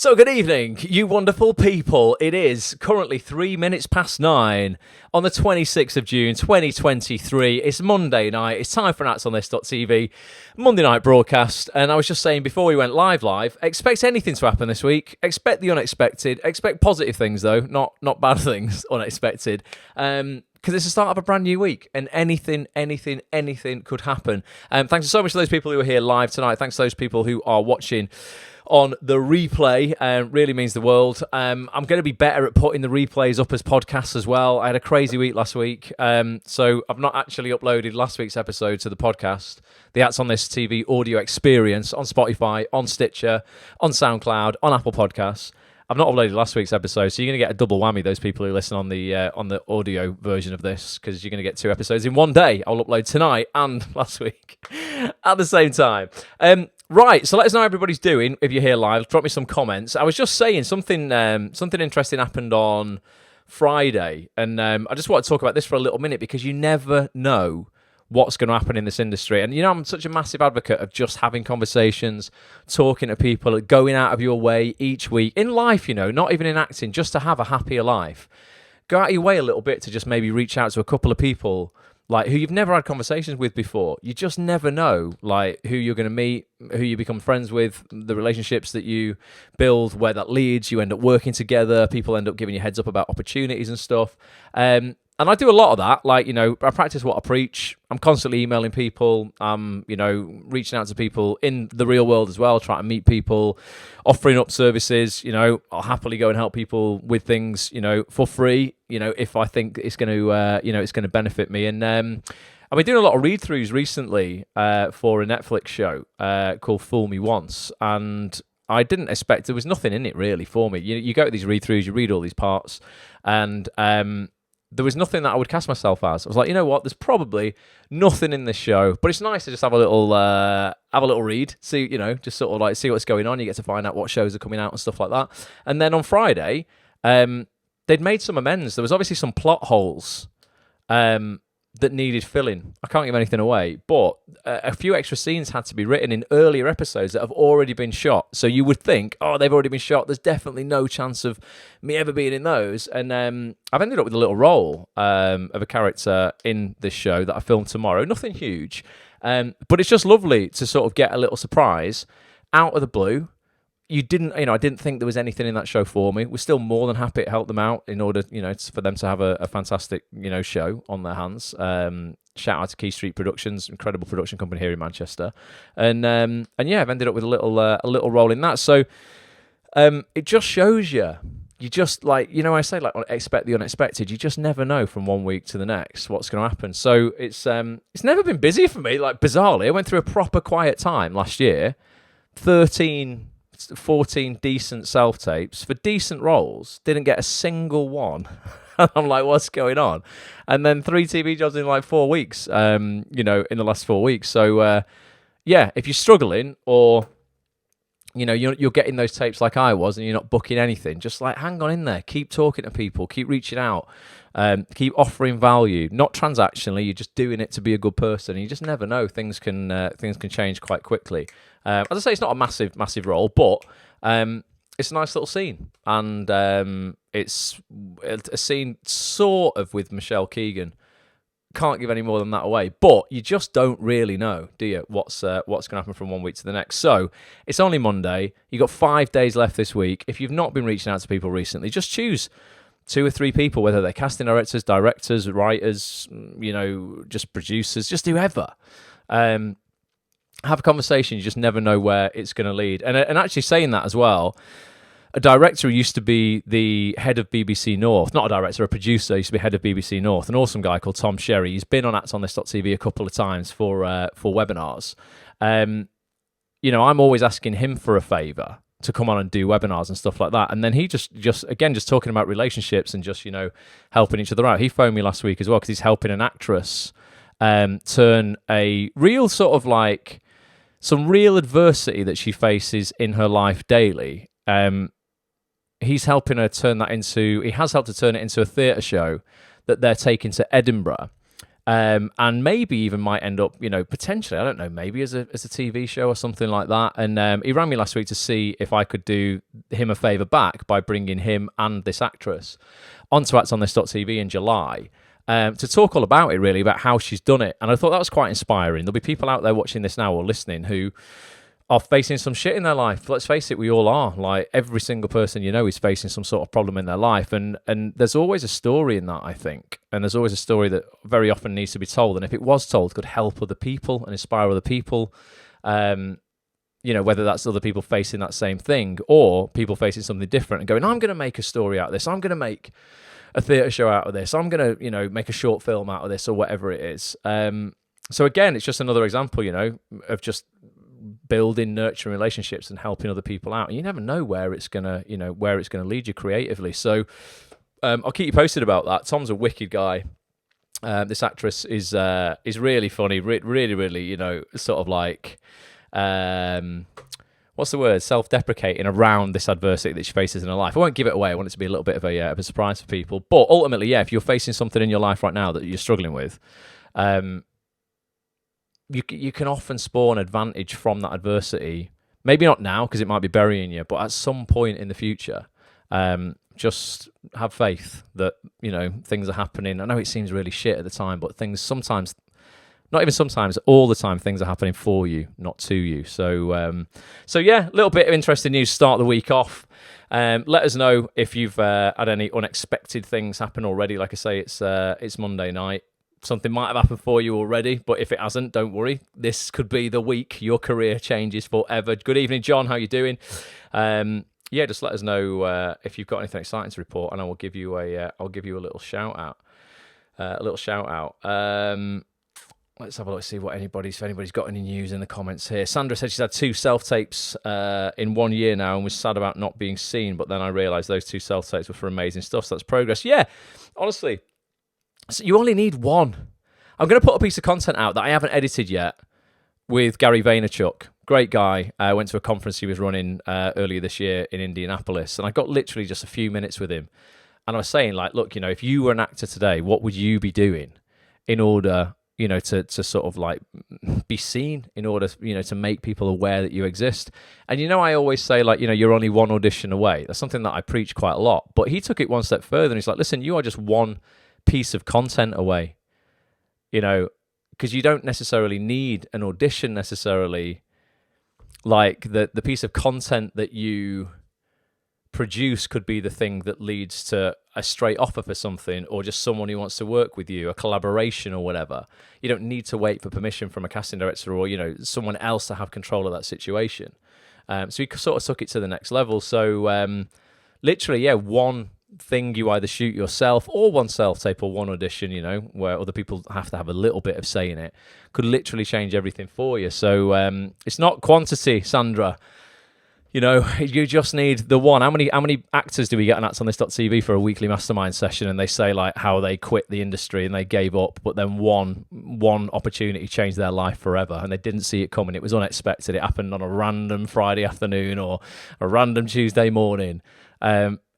So good evening, you wonderful people. It is currently 3 minutes past 9 on the 26th of June 2023. It's Monday night. It's time for an AtsOnThis.tv Monday night broadcast. And I was just saying before we went live, expect anything to happen this week. Expect the unexpected. Expect positive things though, not bad things, unexpected. Because it's the start of a brand new week and anything could happen. Thanks so much to those people who are here live tonight. Thanks to those people who are watching on the replay. Really means the world. I'm going to be better at putting the replays up as podcasts as well. I had a crazy week last week, so I've not actually uploaded last week's episode to the podcast, the Ats on This TV audio experience on Spotify, on Stitcher, on SoundCloud, on Apple Podcasts. I've not uploaded last week's episode, so you're going to get a double whammy, those people who listen on the audio version of this, because you're going to get 2 episodes in one day. I'll upload tonight and last week at the same time. Right, so let us know how everybody's doing. If you're here live, drop me some comments. I was just saying something interesting happened on Friday, and I just want to talk about this for a little minute, because you never know what's going to happen in this industry. And, I'm such a massive advocate of just having conversations, talking to people, going out of your way each week. In life, not even in acting, just to have a happier life. Go out of your way a little bit to just maybe reach out to a couple of people like who you've never had conversations with before. You just never know, like, who you're going to meet, who you become friends with, the relationships that you build, where that leads. You end up working together. People end up giving you heads up about opportunities and stuff. And I do a lot of that. Like, I practice what I preach. I'm constantly emailing people. I'm, reaching out to people in the real world as well, trying to meet people, offering up services. I'll happily go and help people with things, for free, if I think it's going to, it's going to benefit me. And I've been doing a lot of read-throughs recently for a Netflix show called Fool Me Once. And I didn't expect, there was nothing in it really for me. You go to these read-throughs, you read all these parts, and there was nothing that I would cast myself as. I was like, you know what? There's probably nothing in this show, but it's nice to just have a little read, see, just sort of like see what's going on. You get to find out what shows are coming out and stuff like that. And then on Friday, they'd made some amends. There was obviously some plot holes that needed filling. I can't give anything away, but a few extra scenes had to be written in earlier episodes that have already been shot. So you would think, oh, they've already been shot. There's definitely no chance of me ever being in those. And I've ended up with a little role of a character in this show that I filmed tomorrow. Nothing huge, but it's just lovely to sort of get a little surprise out of the blue. I didn't think there was anything in that show for me. We're still more than happy to help them out in order, for them to have a fantastic, show on their hands. Shout out to Key Street Productions, incredible production company here in Manchester, and yeah, I've ended up with a little role in that. So it just shows you just like, I say, like, expect the unexpected. You just never know from one week to the next what's going to happen. So it's never been busy for me. Like, bizarrely, I went through a proper quiet time last year. 14 decent self-tapes for decent roles, didn't get a single one. I'm like, what's going on? And then 3 TV jobs in like 4 weeks, in the last 4 weeks. So, yeah, if you're struggling or, you're getting those tapes like I was and you're not booking anything, just like hang on in there, keep talking to people, keep reaching out, keep offering value, not transactionally, you're just doing it to be a good person. You just never know, things can change quite quickly. As I say, it's not a massive role, but it's a nice little scene, and it's a scene sort of with Michelle Keegan. Can't give any more than that away, but you just don't really know, do you, what's going to happen from one week to the next. So it's only Monday. You've got 5 days left this week. If you've not been reaching out to people recently, just choose 2 or 3 people, whether they're casting directors, writers, just producers, just whoever. Have a conversation. You just never know where it's going to lead. And actually saying that as well, a director who used to be the head of BBC North, not a director, a producer, used to be head of BBC North, an awesome guy called Tom Sherry. He's been on AtsOnThis.tv a couple of times for webinars. I'm always asking him for a favour to come on and do webinars and stuff like that. And then he just talking about relationships and just, helping each other out. He phoned me last week as well because he's helping an actress turn a real sort of like some real adversity that she faces in her life daily. He's helping her turn that into, he has helped her turn it into a theatre show that they're taking to Edinburgh. and maybe even might end up, potentially, I don't know, maybe as a TV show or something like that. And he rang me last week to see if I could do him a favour back by bringing him and this actress onto Acts on This.tv in July. To talk all about it, really, about how she's done it. And I thought that was quite inspiring. There'll be people out there watching this now or listening who are facing some shit in their life. Let's face it, we all are. Like, every single person is facing some sort of problem in their life. And there's always a story in that, I think. And there's always a story that very often needs to be told. And if it was told, could help other people and inspire other people. Whether that's other people facing that same thing or people facing something different and going, I'm going to make a story out of this. I'm going to make a theatre show out of this. I'm going to, make a short film out of this or whatever it is. So again, it's just another example, of just building, nurturing relationships and helping other people out. And you never know where it's gonna lead you creatively. So I'll keep you posted about that. Tom's a wicked guy. This actress is really funny, really, really, sort of like, what's the word? Self-deprecating around this adversity that she faces in her life. I won't give it away. I want it to be a little bit of a surprise for people. But ultimately, if you're facing something in your life right now that you're struggling with, you can often spawn advantage from that adversity. Maybe not now because it might be burying you, but at some point in the future, just have faith that things are happening. I know it seems really shit at the time, but things sometimes, not even sometimes, all the time, things are happening for you, not to you. So yeah, a little bit of interesting news. Start the week off. Let us know if you've had any unexpected things happen already. Like I say, it's Monday night. Something might have happened for you already, but if it hasn't, don't worry. This could be the week your career changes forever. Good evening, John. How you doing? Just let us know if you've got anything exciting to report, and I will give you a little shout out. Let's have a look, see what if anybody's got any news in the comments here. Sandra said she's had 2 self-tapes in 1 year now and was sad about not being seen, but then I realised those 2 self-tapes were for amazing stuff, so that's progress. Yeah, honestly. So you only need one. I'm going to put a piece of content out that I haven't edited yet with Gary Vaynerchuk. Great guy. I went to a conference he was running earlier this year in Indianapolis, and I got literally just a few minutes with him. And I was saying, like, look, if you were an actor today, what would you be doing in order, to sort of like be seen, in order, to make people aware that you exist? And, I always say, like, you're only one audition away. That's something that I preach quite a lot. But he took it one step further, and he's like, listen, you are just one piece of content away, because you don't necessarily need an audition necessarily. Like the piece of content that you produce could be the thing that leads to a straight offer for something, or just someone who wants to work with you, a collaboration or whatever. You don't need to wait for permission from a casting director or someone else to have control of that situation. So he sort of took it to the next level. So literally, one thing you either shoot yourself or one self-tape or one audition, where other people have to have a little bit of say in it, could literally change everything for you. So it's not quantity, Sandra. You just need the one. How many actors do we get on Acts on This.tv for a weekly mastermind session, and they say like how they quit the industry and they gave up, but then one opportunity changed their life forever, and they didn't see it coming. It was unexpected. It happened on a random Friday afternoon or a random Tuesday morning.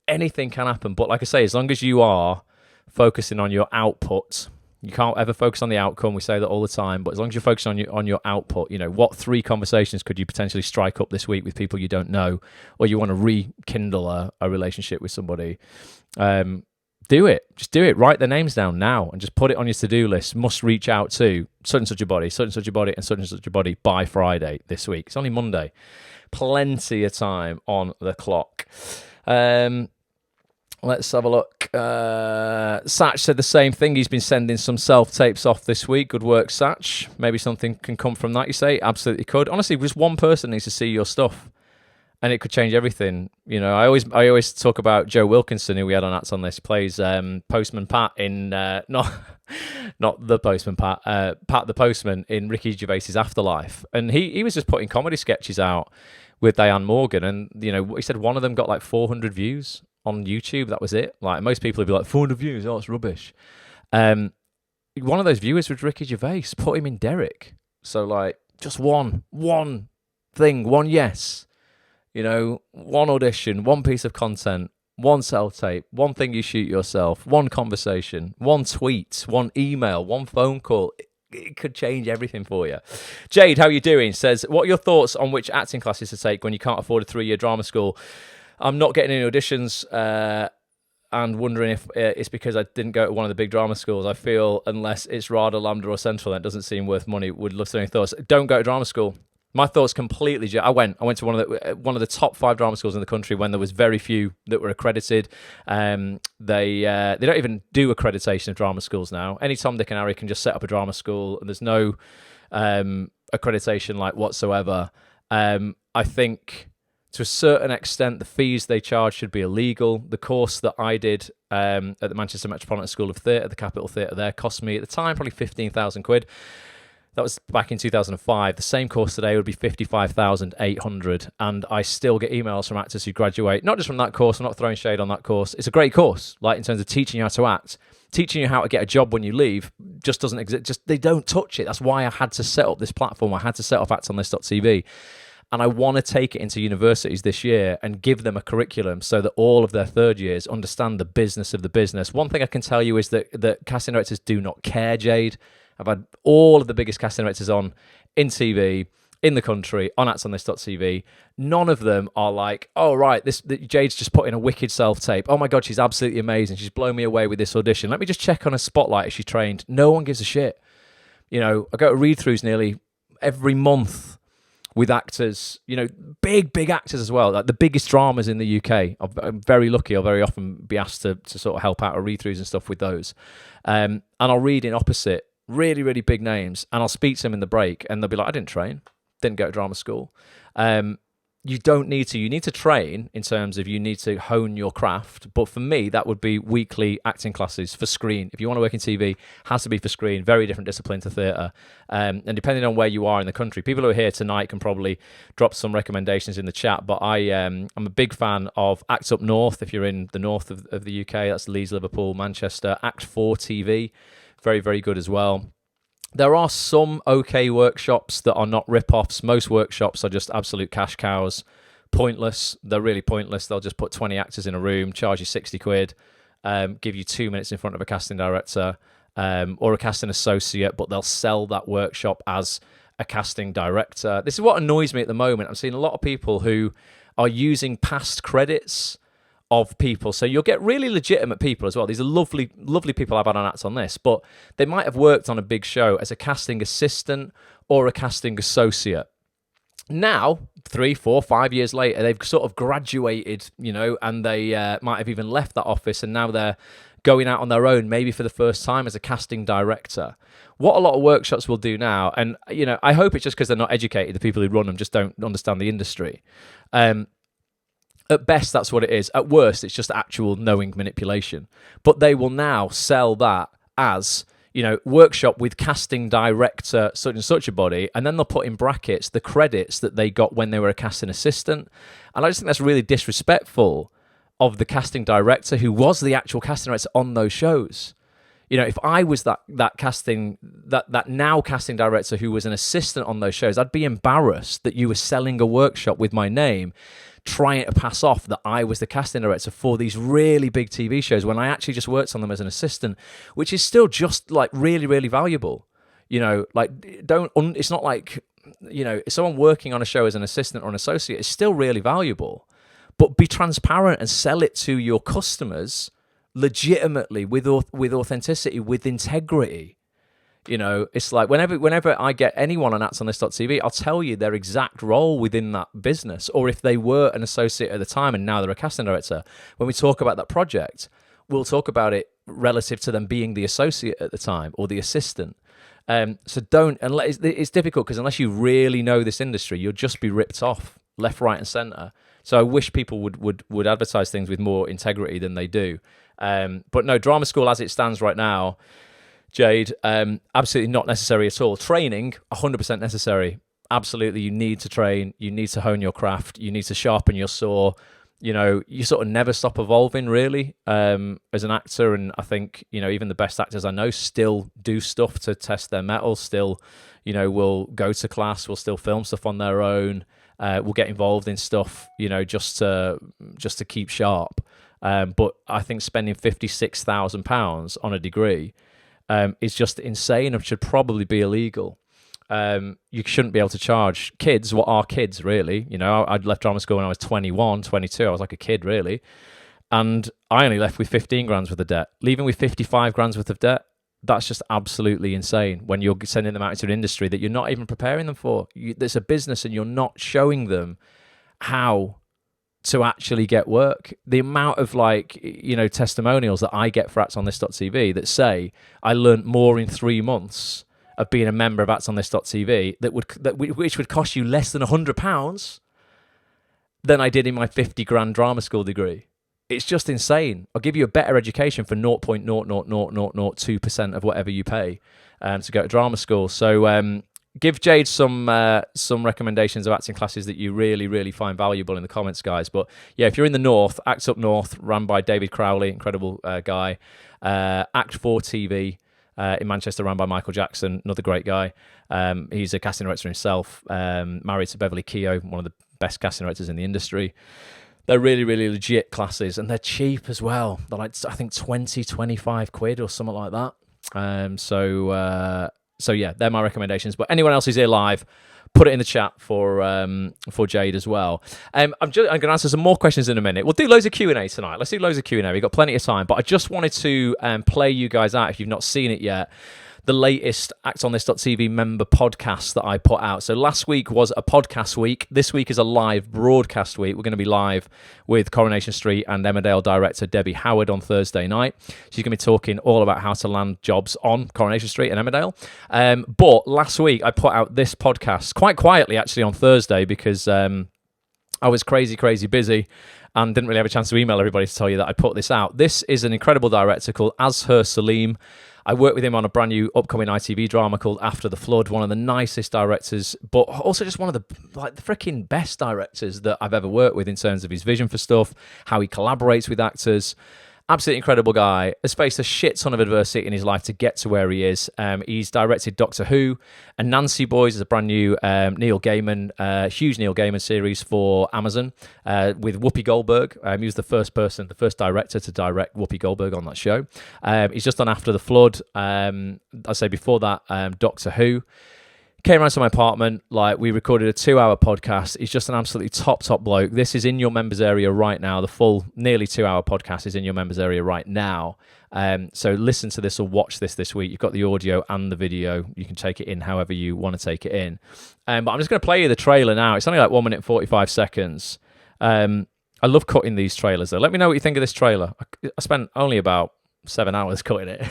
Anything can happen, but like I say, as long as you are focusing on your output, you can't ever focus on the outcome. We say that all the time, but as long as you're focusing on your output, what 3 conversations could you potentially strike up this week with people you don't know, or you want to rekindle a relationship with somebody? Do it. Just do it. Write their names down now and just put it on your to-do list. Must reach out to such and such a body, such and such a body, and such and such a body by Friday this week. It's only Monday. Plenty of time on the clock. Let's have a look. Satch said the same thing. He's been sending some self-tapes off this week. Good work, Satch. Maybe something can come from that, you say? Absolutely could. Honestly, just one person needs to see your stuff, and it could change everything. I always talk about Joe Wilkinson, who we had on Acts on This. He plays Postman Pat in not the Postman Pat, Pat the Postman in Ricky Gervais's Afterlife, and he was just putting comedy sketches out with Diane Morgan, and he said one of them got like 400 views on YouTube. That was it. Like, most people would be like, 400 views, oh, it's rubbish. One of those viewers was Ricky Gervais. Put him in Derek. So like, just one thing, one yes, one audition, one piece of content, one self-tape, one thing you shoot yourself, one conversation, one tweet, one email, one phone call. It could change everything for you. Jade, how are you doing? Says, what are your thoughts on which acting classes to take when you can't afford a 3-year drama school? I'm not getting any auditions and wondering if it's because I didn't go to one of the big drama schools. I feel unless it's RADA, Lambda or Central, that doesn't seem worth money. Would love to know your thoughts. Don't go to drama school. My thoughts completely. I went to one of the top 5 drama schools in the country when there was very few that were accredited. They don't even do accreditation of drama schools now. Any Tom, Dick, and Harry can just set up a drama school, and there's no accreditation like whatsoever. I think to a certain extent the fees they charge should be illegal. The course that I did at the Manchester Metropolitan School of Theatre, the Capitol Theatre there, cost me at the time probably £15,000. That was back in 2005. The same course today would be 55,800, and I still get emails from actors who graduate, not just from that course. I'm not throwing shade on that course. It's a great course, like in terms of teaching you how to act, teaching you how to get a job when you leave. Just doesn't exist. Just they don't touch it. That's why I had to set up this platform. I had to set up actonthis.tv, and I want to take it into universities this year and give them a curriculum so that all of their third years understand the business of the business. One thing I can tell you is that casting directors do not care, Jade. I've had all of the biggest casting directors on in TV, in the country, on actonthis.tv. None of them are like, oh, right, Jade's just put in a wicked self-tape. Oh, my God, she's absolutely amazing. She's blown me away with this audition. Let me just check on her spotlight if she's trained. No one gives a shit. You know, I go to read-throughs nearly every month with actors, you know, big actors as well, like the biggest dramas in the UK. I'm very lucky. I'll very often be asked to sort of help out at read-throughs and stuff with those. And I'll read in opposite really big names, and I'll speak to them in the break, and they'll be like, I didn't train, didn't go to drama school. You don't need to. You need to train in terms of you need to hone your craft. But for me, that would be weekly acting classes for screen. If you want to work in TV, has to be for screen. Very different discipline to theatre. And depending on where you are in the country, people who are here tonight can probably drop some recommendations in the chat. But I'm a big fan of Act Up North. If you're in the north of the UK, that's Leeds, Liverpool, Manchester. Act 4 TV. Very good as well. There are some okay workshops that are not rip-offs. Most workshops are just absolute cash cows. Pointless. They're really pointless. They'll just put 20 actors in a room, charge you £60, give you 2 minutes in front of a casting director or a casting associate, but they'll sell that workshop as a casting director. This is what annoys me at the moment. I'm seeing a lot of people who are using past credits of people. So you'll get really legitimate people as well. These are lovely people I've had on Acts on this, but they might have worked on a big show as a casting assistant or a casting associate. Now, 3, 4, 5 years later, they've sort of graduated, you know, and they might have even left that office, and now they're going out on their own, maybe for the first time as a casting director. What a lot of workshops will do now, and, you know, I hope it's just because they're not educated. The people who run them just don't understand the industry. At best, that's what it is. At worst, it's just actual knowing manipulation. But they will now sell that as, you know, workshop with casting director such and such a body, and then they'll put in brackets the credits that they got when they were a casting assistant. And I just think that's really disrespectful of the casting director who was the actual casting director on those shows. You know, if I was that now casting director who was an assistant on those shows, I'd be embarrassed that you were selling a workshop with my name, trying to pass off that I was the casting director for these really big TV shows when I actually just worked on them as an assistant, which is still just like really valuable. You know, like it's not like, you know, someone working on a show as an assistant or an associate is still really valuable, but be transparent and sell it to your customers legitimately with authenticity, with integrity. You know, it's like whenever I get anyone on actonthis.tv, I'll tell you their exact role within that business, or if they were an associate at the time and now they're a casting director. When we talk about that project, we'll talk about it relative to them being the associate at the time or the assistant. So don't, unless it's difficult because unless you really know this industry, you'll just be ripped off left, right, and centre. So I wish people would advertise things with more integrity than they do. But no, drama school as it stands right now, Jade, absolutely not necessary at all. Training, 100% necessary. Absolutely, you need to train. You need to hone your craft. You need to sharpen your saw. You know, you sort of never stop evolving, really, as an actor. And I think, you know, even the best actors I know still do stuff to test their mettle. Still, you know, will go to class. Will still film stuff on their own. Will get involved in stuff, you know, just to keep sharp. But I think spending £56,000 on a degree is just insane and should probably be illegal. You shouldn't be able to charge kids what are kids, really. You know, I'd left drama school when I was 21, 22. I was like a kid, really. And I only left with 15 grand worth of debt. Leaving with 55 grand worth of debt, that's just absolutely insane when you're sending them out into an industry that you're not even preparing them for. It's a business and you're not showing them how to actually get work. The amount of testimonials that I get for actsonthis.tv that say I learned more in 3 months of being a member of actsonthis.tv which would cost you less than £100 than I did in my 50 grand drama school degree. It's just insane. I'll give you a better education for 0.00002% of whatever you pay to go to drama school. So give Jade some recommendations of acting classes that you really, really find valuable in the comments, guys. But yeah, if you're in the North, Act Up North, run by David Crowley, incredible guy. Act 4 TV in Manchester, run by Michael Jackson, another great guy. He's a casting director himself, married to Beverly Keogh, one of the best casting directors in the industry. They're really, really legit classes, and they're cheap as well. They're like, I think, 20, 25 quid or something like that. So yeah, they're my recommendations. But anyone else who's here live, put it in the chat for Jade as well. I'm going to answer some more questions in a minute. We'll do loads of Q&A tonight. Let's do loads of Q&A. We've got plenty of time. But I just wanted to play you guys out, if you've not seen it yet, the latest actsonthis.tv member podcast that I put out. So last week was a podcast week. This week is a live broadcast week. We're going to be live with Coronation Street and Emmerdale director Debbie Howard on Thursday night. She's going to be talking all about how to land jobs on Coronation Street and Emmerdale. But last week I put out this podcast quite quietly, actually, on Thursday, because I was crazy busy and didn't really have a chance to email everybody to tell you that I put this out. This is an incredible director called Azhur Saleem. I worked with him on a brand new upcoming ITV drama called After the Flood, one of the nicest directors, but also just one of the freaking best directors that I've ever worked with in terms of his vision for stuff, how he collaborates with actors. Absolutely incredible guy. Has faced a shit ton of adversity in his life to get to where he is. He's directed Doctor Who and Nancy Boys is a brand new Neil Gaiman, huge Neil Gaiman series for Amazon with Whoopi Goldberg. He was the first director to direct Whoopi Goldberg on that show. He's just done After the Flood. I'd say before that, Doctor Who. Came around to my apartment, we recorded a 2-hour podcast. He's just an absolutely top bloke. This is in your members area right now. The full nearly 2-hour podcast is in your members area right now. So listen to this or watch this week. You've got the audio and the video. You can take it in however you want to take it in. But I'm just going to play you the trailer now. It's only 1 minute and 45 seconds. I love cutting these trailers, though. Let me know what you think of this trailer. I spent only about 7 hours cutting it.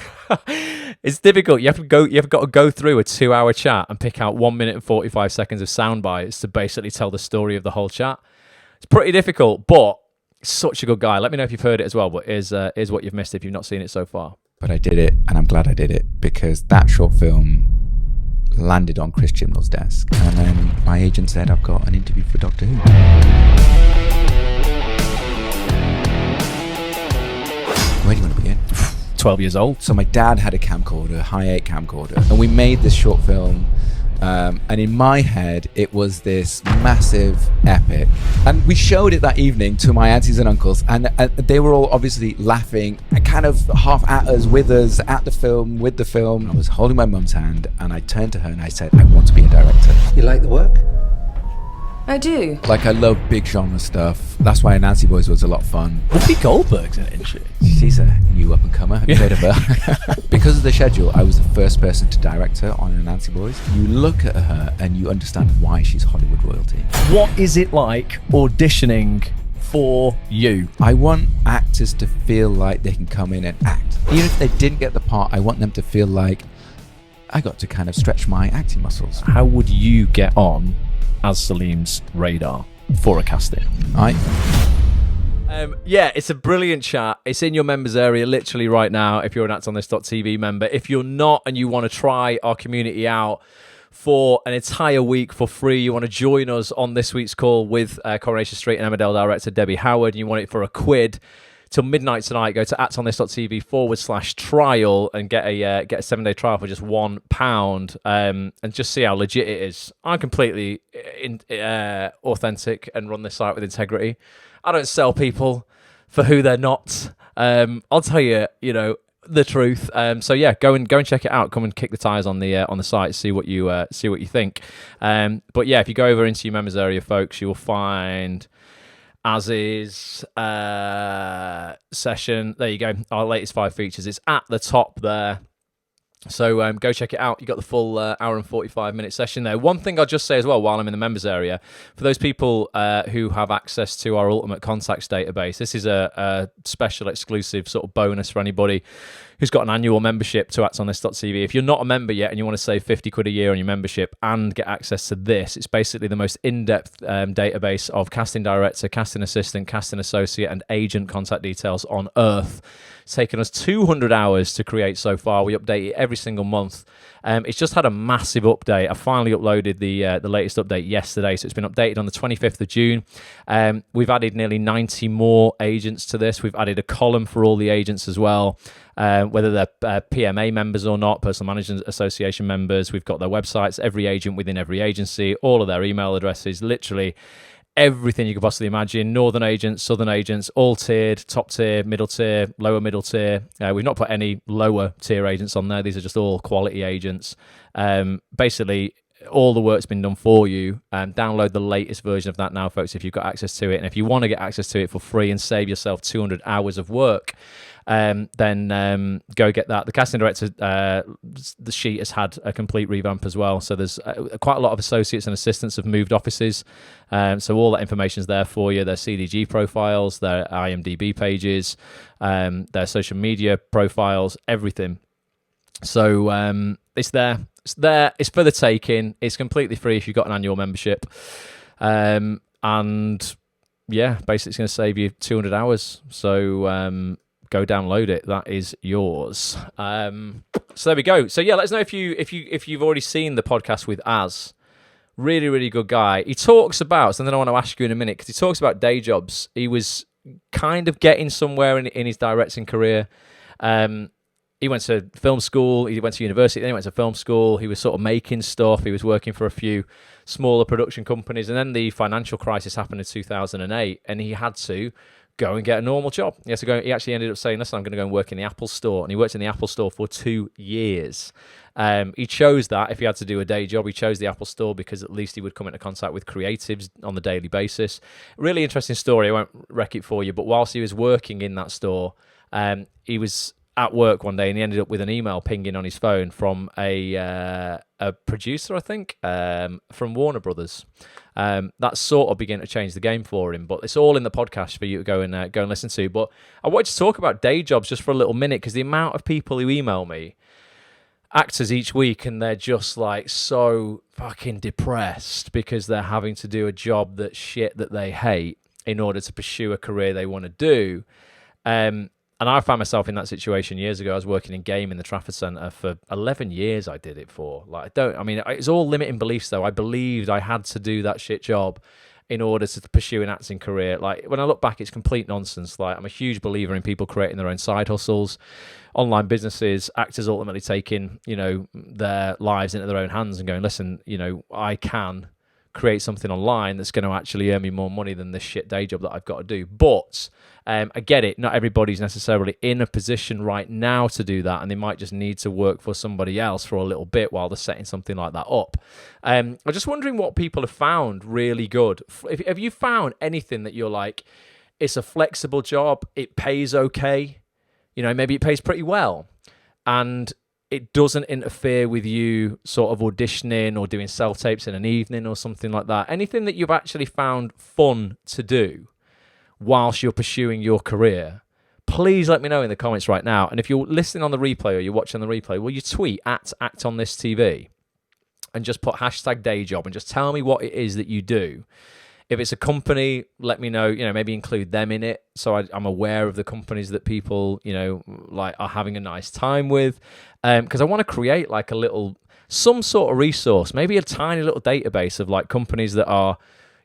It's difficult. You've got to go through a 2-hour chat and pick out 1 minute and 45 seconds of sound bites to basically tell the story of the whole chat. It's pretty difficult, but such a good guy. Let me know if you've heard it as well, but here's what you've missed if you've not seen it so far. But I did it, and I'm glad I did it, because that short film landed on Chris Chibnall's desk, and then my agent said, I've got an interview for Doctor Who. Where do you want to begin? 12 years old. So my dad had a camcorder, Hi8 camcorder, and we made this short film, and in my head it was this massive epic, and we showed it that evening to my aunties and uncles, and they were all obviously laughing and kind of half at us, with us, at the film, with the film. I was holding my mum's hand and I turned to her and I said, I want to be a director. You like the work? I do. I love big genre stuff. That's why Nancy Boys was a lot of fun. Whoopi Goldberg's in it, isn't she? She's a new up-and-comer. Have you heard of her? Because of the schedule, I was the first person to direct her on Nancy Boys. You look at her and you understand why she's Hollywood royalty. What is it like auditioning for you? I want actors to feel like they can come in and act. Even if they didn't get the part, I want them to feel like I got to kind of stretch my acting muscles. How would you get on as Saleem's radar for a casting? Yeah, it's a brilliant chat. It's in your members area literally right now if you're an actsonthis.tv member. If you're not and you want to try our community out for an entire week for free, you want to join us on this week's call with Coronation Street and Emmerdale director Debbie Howard, and you want it for a quid till midnight tonight, go to actsonthis.tv/trial and get a 7-day trial for just £1 and just see how legit it is. I'm completely authentic and run this site with integrity. I don't sell people. for who they're not. I'll tell you, the truth. So yeah, go and check it out. Come and kick the tires on the site. See what you think. But yeah, if you go over into your members area, folks, you will find Az's session. There you go. Our latest 5 features. It's at the top there. So go check it out. You got the full hour and 45-minute session there. One thing I'll just say as well while I'm in the members area, for those people who have access to our Ultimate Contacts database, this is a special exclusive sort of bonus for anybody who's got an annual membership to actonthis.tv. If you're not a member yet and you want to save 50 quid a year on your membership and get access to this, it's basically the most in-depth database of casting director, casting assistant, casting associate, and agent contact details on Earth. It's taken us 200 hours to create so far. We update it every single month. It's just had a massive update. I finally uploaded the latest update yesterday, so it's been updated on the 25th of June. We've added nearly 90 more agents to this. We've added a column for all the agents as well, whether they're PMA members or not, Personal Management Association members. We've got their websites, every agent within every agency, all of their email addresses, literally everything you could possibly imagine. Northern agents, southern agents, all tiered, top tier, middle tier, lower middle tier. We've not put any lower tier agents on there. These are just all quality agents. Basically, all the work's been done for you. Download the latest version of that now, folks, if you've got access to it. And if you want to get access to it for free and save yourself 200 hours of work, then go get that. The casting director, the sheet has had a complete revamp as well. So there's quite a lot of associates and assistants have moved offices. So all that information is there for you. Their CDG profiles, their IMDb pages, their social media profiles, everything. So it's there. It's there. It's for the taking. It's completely free if you've got an annual membership. And yeah, basically it's going to save you 200 hours. So go download it. That is yours. So there we go. So yeah, let us know if you've already seen the podcast with Az. Really, really good guy. He talks about something I want to ask you in a minute, because he talks about day jobs. He was kind of getting somewhere in his directing career. He went to film school, he went to university, then he went to film school. He was sort of making stuff. He was working for a few smaller production companies. And then the financial crisis happened in 2008, and he had to go and get a normal job. He had to go. He actually ended up saying, listen, I'm going to go and work in the Apple store. And he worked in the Apple store for 2 years. He chose that. If he had to do a day job, he chose the Apple store because at least he would come into contact with creatives on the daily basis. Really interesting story. I won't wreck it for you. But whilst he was working in that store, he was at work one day and he ended up with an email pinging on his phone from a producer, I think, from Warner Brothers. That sort of began to change the game for him, but it's all in the podcast for you to go and listen to. But I wanted to talk about day jobs just for a little minute, because the amount of people who email me, actors each week, and they're just like so fucking depressed because they're having to do a job that's shit that they hate in order to pursue a career they want to do. And I found myself in that situation years ago. I was working in game in the Trafford Centre for 11 years. I did it for. It's all limiting beliefs, though. I believed I had to do that shit job in order to pursue an acting career. Like, when I look back, it's complete nonsense. Like, I'm a huge believer in people creating their own side hustles, online businesses, actors ultimately taking, their lives into their own hands and going, listen, I can create something online that's going to actually earn me more money than this shit day job that I've got to do. But I get it. Not everybody's necessarily in a position right now to do that, and they might just need to work for somebody else for a little bit while they're setting something like that up. I'm just wondering what people have found really good. Have you found anything that you're like, it's a flexible job, it pays okay, maybe it pays pretty well, and it doesn't interfere with you sort of auditioning or doing self-tapes in an evening or something like that? Anything that you've actually found fun to do whilst you're pursuing your career, please let me know in the comments right now. And if you're listening on the replay or you're watching the replay, will you tweet at ActOnThisTV and just put hashtag day job and just tell me what it is that you do. If it's a company, let me know, maybe include them in it, so I'm aware of the companies that people, are having a nice time with. Because I want to create like some sort of resource, maybe a tiny little database of like companies that are,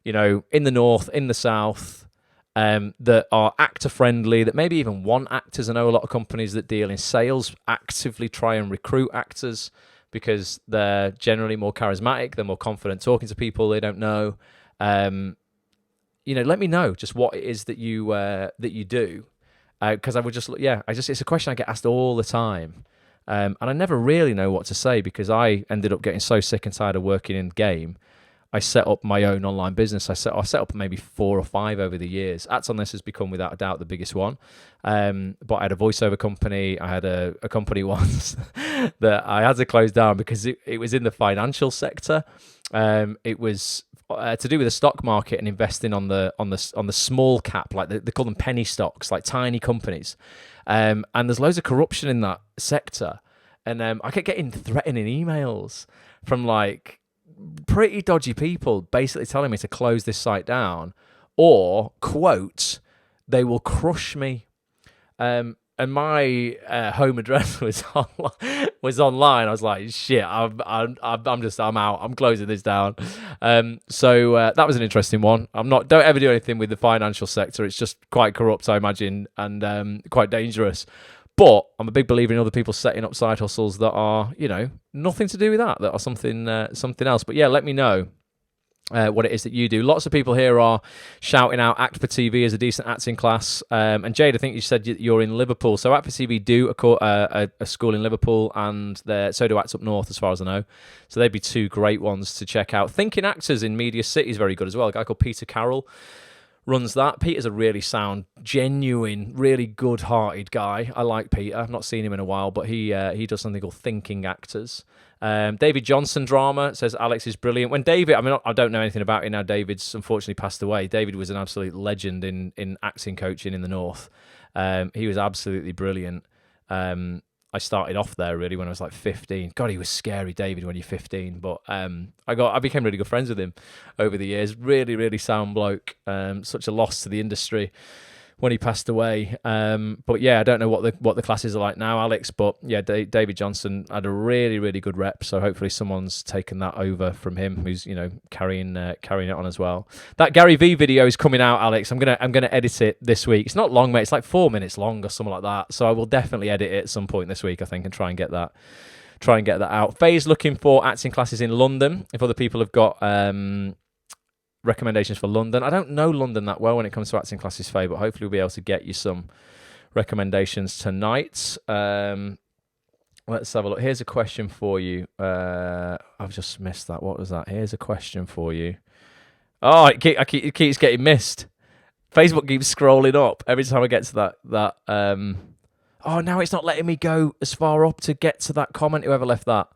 in the north, in the south, that are actor friendly, that maybe even want actors. I know a lot of companies that deal in sales actively try and recruit actors because they're generally more charismatic, they're more confident talking to people they don't know. let me know just what it is that you do, because I would just it's a question I get asked all the time, and I never really know what to say because I ended up getting so sick and tired of working in the game. I set up my own online business. I set up maybe 4 or 5 over the years. Acts on This has become without a doubt the biggest one. But I had a voiceover company. I had a company once that I had to close down because it was in the financial sector. It was to do with the stock market and investing on the small cap, like they call them penny stocks, like tiny companies. And there's loads of corruption in that sector. And I kept getting threatening emails from like pretty dodgy people basically telling me to close this site down or, quote, they will crush me. And my home address was online. I was like, shit, I'm out. I'm closing this down. So that was an interesting one. Don't ever do anything with the financial sector. It's just quite corrupt, I imagine, and quite dangerous. But I'm a big believer in other people setting up side hustles that are, nothing to do with that are something else. But yeah, let me know what it is that you do. Lots of people here are shouting out Act for TV as a decent acting class. And Jade, I think you said you're in Liverpool. So Act for TV do a school in Liverpool, and so do Act Up North, as far as I know. So they'd be 2 great ones to check out. Thinking Actors in Media City is very good as well. A guy called Peter Carroll runs that. Peter's a really sound, genuine, really good-hearted guy. I like Peter. I've not seen him in a while, but he does something called Thinking Actors. David Johnson drama says Alex is brilliant. When David, I don't know anything about it now. David's unfortunately passed away. David was an absolute legend in acting coaching in the North. He was absolutely brilliant. I started off there really when I was like 15. God, he was scary, David, when you're 15. But I became really good friends with him over the years. Really, really sound bloke. Such a loss to the industry when he passed away. But yeah, I don't know what the classes are like now, Alex. But yeah, David Johnson had a really, really good rep. So hopefully someone's taken that over from him, who's carrying it on as well. That Gary V video is coming out, Alex. I'm gonna edit it this week. It's not long, mate. It's like 4 minutes long or something like that. So I will definitely edit it at some point this week, I think, and try and get that out. Faye's looking for acting classes in London. If other people have got recommendations for London. I don't know London that well when it comes to acting classes, Faye, but hopefully we'll be able to get you some recommendations tonight. Let's have a look. Here's a question for you. I've just missed that. What was that? Here's a question for you. Oh, it keeps getting missed. Facebook keeps scrolling up every time I get to that. Oh, now it's not letting me go as far up to get to that comment. Whoever left that.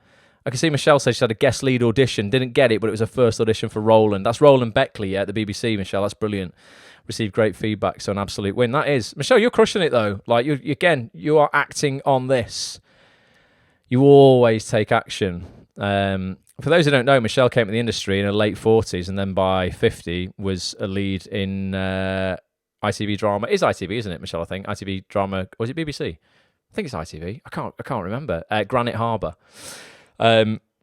I can see Michelle says she had a guest lead audition. Didn't get it, but it was her first audition for Roland. That's Roland Beckley at the BBC, Michelle. That's brilliant. Received great feedback, so an absolute win. That is. Michelle, you're crushing it, though. Like, you are acting on this. You always take action. For those who don't know, Michelle came to the industry in her late 40s and then by 50 was a lead in ITV drama. It's ITV, isn't it, Michelle, I think? ITV drama. Was it BBC? I think it's ITV. I can't remember. Granite Harbour.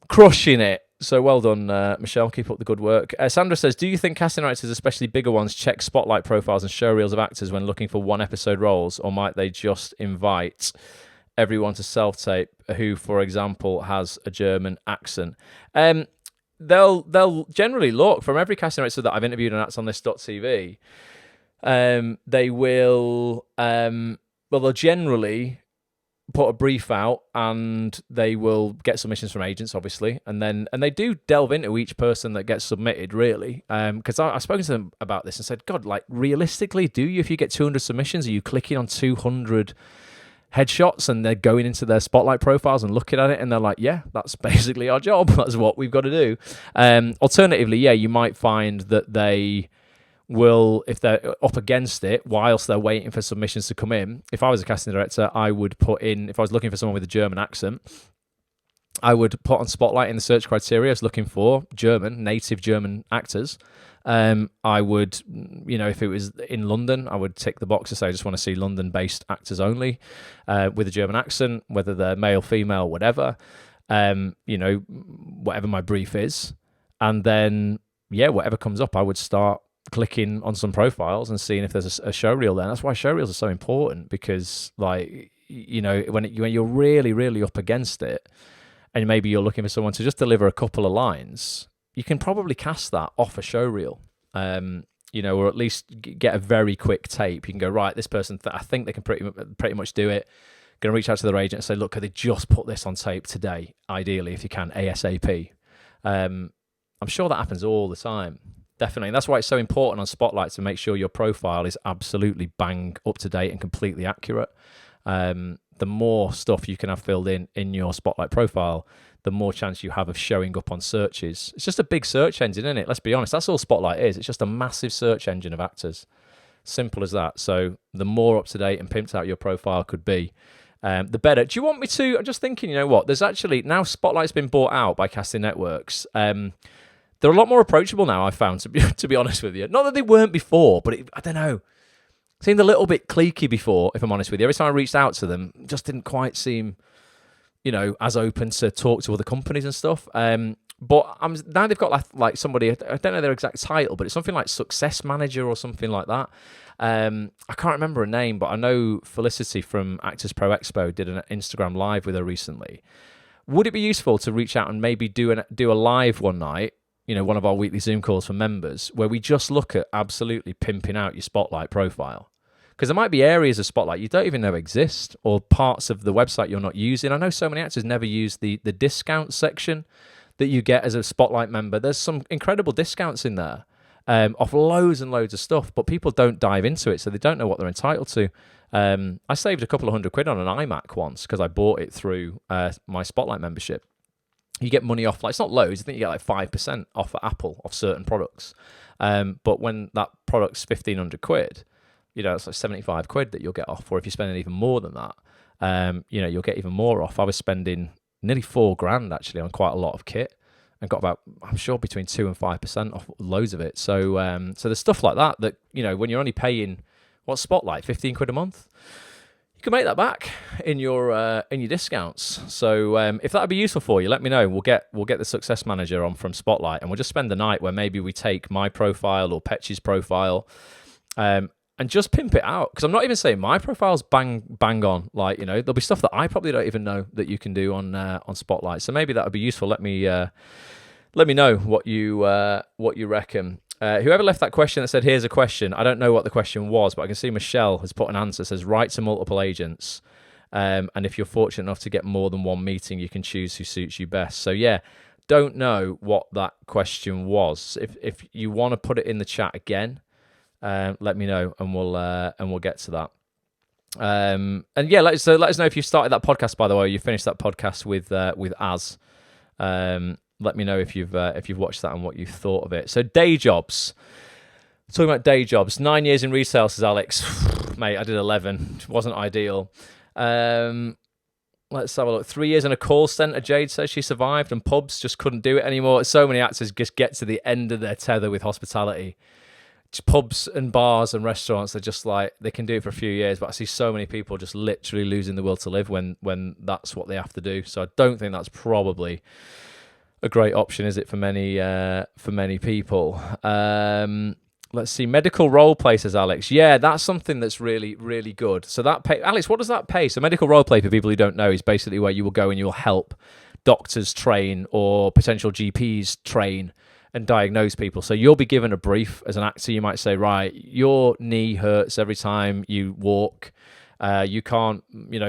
Crushing it. So well done, Michelle. Keep up the good work. Sandra says, do you think casting directors, especially bigger ones, check spotlight profiles and showreels of actors when looking for one-episode roles, or might they just invite everyone to self-tape who, for example, has a German accent? They'll generally look, from every casting director that I've interviewed on actsonthis.tv, they will, they'll generally put a brief out and they will get submissions from agents, obviously, and they do delve into each person that gets submitted, really, because I've spoken to them about this and said, God, like, realistically, if you get 200 submissions, are you clicking on 200 headshots and they're going into their spotlight profiles and looking at it and they're like, yeah, that's basically our job, that's what we've got to do. Alternatively, yeah, you might find that they will, if they're up against it whilst they're waiting for submissions to come in, if I was a casting director, I would put in, if I was looking for someone with a German accent, I would put on Spotlight in the search criteria I was looking for native German actors. I would, if it was in London, I would tick the box to say I just want to see London-based actors only with a German accent, whether they're male, female, whatever, whatever my brief is. And then, whatever comes up, I would start clicking on some profiles and seeing if there's a showreel there. And that's why showreels are so important, because, like, when you're really, really up against it, and maybe you're looking for someone to just deliver a couple of lines, you can probably cast that off a showreel. or at least get a very quick tape. You can go, right, this person, I think they can pretty much do it. Going to reach out to their agent and say, look, could they just put this on tape today? Ideally, if you can, ASAP. I'm sure that happens all the time. Definitely. And that's why it's so important on Spotlight to make sure your profile is absolutely bang up to date and completely accurate. The more stuff you can have filled in your Spotlight profile, the more chance you have of showing up on searches. It's just a big search engine, isn't it? Let's be honest. That's all Spotlight is. It's just a massive search engine of actors. Simple as that. So the more up to date and pimped out your profile could be, the better. Do you want me to? I'm just thinking, you know what? There's actually, now Spotlight's been bought out by casting networks. They're a lot more approachable now, I've found, to be honest with you. Not that they weren't before, but I don't know. Seemed a little bit cliquey before, if I'm honest with you. Every time I reached out to them, just didn't quite seem, as open to talk to other companies and stuff. But now they've got like somebody, I don't know their exact title, but it's something like Success Manager or something like that. I can't remember her name, but I know Felicity from Actors Pro Expo did an Instagram live with her recently. Would it be useful to reach out and maybe do a live one night, one of our weekly Zoom calls for members, where we just look at absolutely pimping out your Spotlight profile? Because there might be areas of Spotlight you don't even know exist, or parts of the website you're not using. I know so many actors never use the discount section that you get as a Spotlight member. There's some incredible discounts in there off loads and loads of stuff, but people don't dive into it, so they don't know what they're entitled to. I saved a couple of £100 on an iMac once because I bought it through my Spotlight membership. You get money off, it's not loads, I think you get 5% off at Apple off certain products. But when that product's £1,500, it's £75 that you'll get off. Or if you're spending even more than that, you'll get even more off. I was spending nearly £4,000 actually on quite a lot of kit, and got about, I'm sure, between 2 and 5% off loads of it. So there's stuff like that when you're only paying Spotlight, £15 a month, you can make that back in your discounts. So if that'd be useful for you, let me know. We'll get the Success Manager on from Spotlight, and we'll just spend the night where maybe we take my profile or Petch's profile, and just pimp it out. Because I'm not even saying my profile's bang on. There'll be stuff that I probably don't even know that you can do on Spotlight. So maybe that would be useful. Let me know what you reckon. Whoever left that question that said, here's a question, I don't know what the question was, but I can see Michelle has put an answer. It says, write to multiple agents. And if you're fortunate enough to get more than one meeting, you can choose who suits you best. So yeah, don't know what that question was. If you want to put it in the chat again, let me know, and we'll get to that. And yeah, let us know if you started that podcast, by the way, or you finished that podcast with Az. Let me know if you've watched that and what you thought of it. So day jobs. Talking about day jobs. 9 years in retail, says Alex. Mate, I did 11. It wasn't ideal. Let's have a look. 3 years in a call centre, Jade says she survived, and pubs just couldn't do it anymore. So many actors just get to the end of their tether with hospitality. Pubs and bars and restaurants, they're just they can do it for a few years, but I see so many people just literally losing the will to live when that's what they have to do. So I don't think that's probably a great option, is it, for many people? Let's see. Medical role play, says Alex. Yeah, that's something that's really, really good. So that pay, Alex, what does that pay? So medical role play, for people who don't know, is basically where you will go and you'll help doctors train or potential GPs train and diagnose people. So you'll be given a brief as an actor. You might say, right, your knee hurts every time you walk. You can't,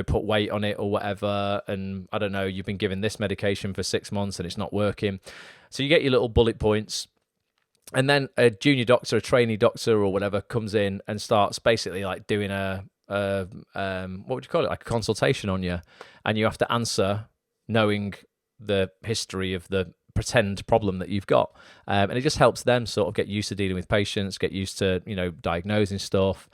put weight on it or whatever. And I don't know, you've been given this medication for 6 months and it's not working. So you get your little bullet points. And then a junior doctor, a trainee doctor or whatever comes in and starts basically doing what would you call it? Like a consultation on you. And you have to answer knowing the history of the pretend problem that you've got. And it just helps them sort of get used to dealing with patients, get used to, diagnosing stuff,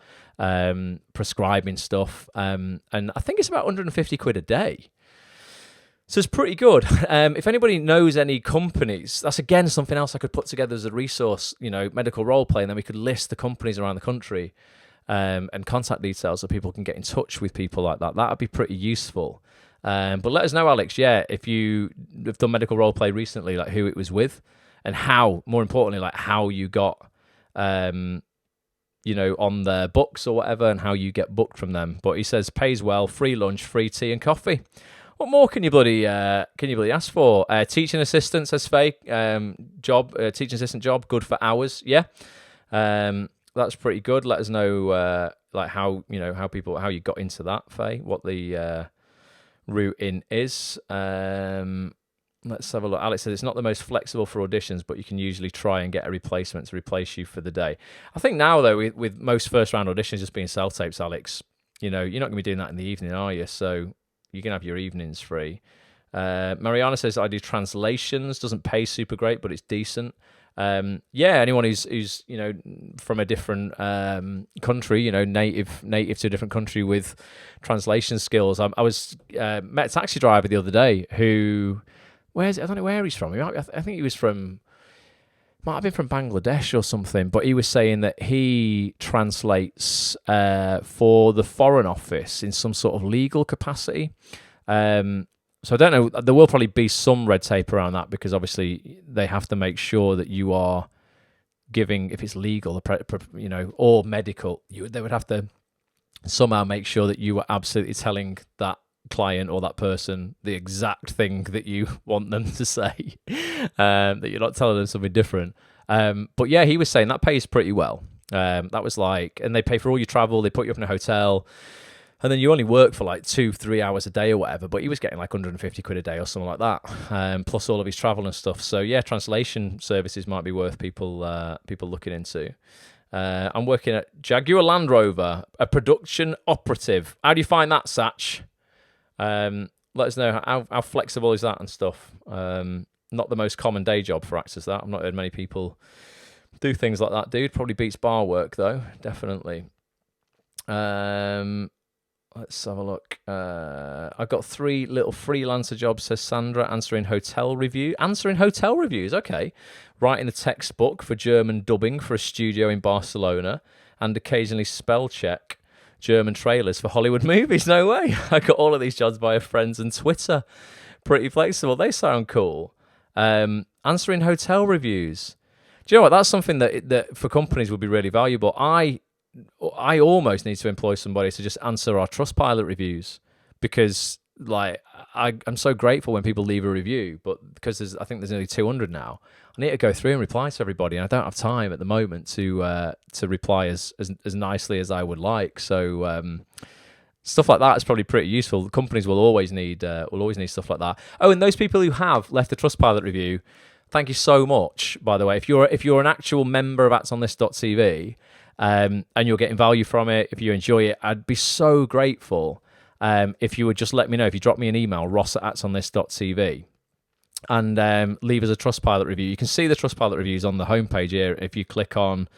prescribing stuff. And I think it's about £150 a day. So it's pretty good. If anybody knows any companies, that's again something else I could put together as a resource, medical role play, and then we could list the companies around the country and contact details so people can get in touch with people like that. That would be pretty useful. But let us know, Alex, if you have done medical role play recently, who it was with and how, more importantly, how you got, on their books or whatever, and how you get booked from them. But he says, pays well, free lunch, free tea and coffee. What more can you bloody ask for? Teaching assistant, says Faye, teaching assistant job, good for hours. Yeah. That's pretty good. Let us know how you got into that, Faye, what the route in is. Let's have a look. Alex says it's not the most flexible for auditions, but you can usually try and get a replacement to replace you for the day. I think now, though, with most first round auditions just being self-tapes, Alex, you're not going to be doing that in the evening, are you? So you can have your evenings free. Mariana says I do translations. Doesn't pay super great, but it's decent. Anyone who's from a different country, native to a different country with translation skills. I was met a taxi driver the other day who, I don't know where he's from. I think he was might have been from Bangladesh or something, but he was saying that he translates for the Foreign Office in some sort of legal capacity. So I don't know. There will probably be some red tape around that because obviously they have to make sure that you are giving, if it's legal, or medical, they would have to somehow make sure that you are absolutely telling that client or that person the exact thing that you want them to say, that you're not telling them something different. But yeah, he was saying that pays pretty well. That was and they pay for all your travel. They put you up in a hotel. And then you only work for 2-3 hours a day or whatever, but he was getting 150 quid a day or something like that, plus all of his travel and stuff. So yeah, translation services might be worth people looking into. I'm working at Jaguar Land Rover, a production operative. How do you find that, Satch? Let us know how flexible is that and stuff. Not the most common day job for actors, that. I've not heard many people do things like that, dude. Probably beats bar work, though, definitely. Let's have a look. I've got 3 little freelancer jobs, says Sandra. Answering hotel reviews, okay. Writing a textbook for German dubbing for a studio in Barcelona, and occasionally spell check German trailers for Hollywood movies. No way. I got all of these jobs via friends and Twitter. Pretty flexible. They sound cool. Answering hotel reviews. Do you know what? That's something that for companies would be really valuable. I almost need to employ somebody to just answer our Trustpilot reviews because, I'm so grateful when people leave a review, but because I think there's nearly 200 now, I need to go through and reply to everybody, and I don't have time at the moment to reply as nicely as I would like. So stuff like that is probably pretty useful. Companies will always need stuff like that. Oh, and those people who have left a Trustpilot review, thank you so much. By the way, if you're an actual member of ActsOnThis.tv. And you're getting value from it, if you enjoy it, I'd be so grateful if you would just let me know. If you drop me an email, ross@actsonthis.tv, and leave us a Trustpilot review. You can see the Trustpilot reviews on the homepage here. If you click on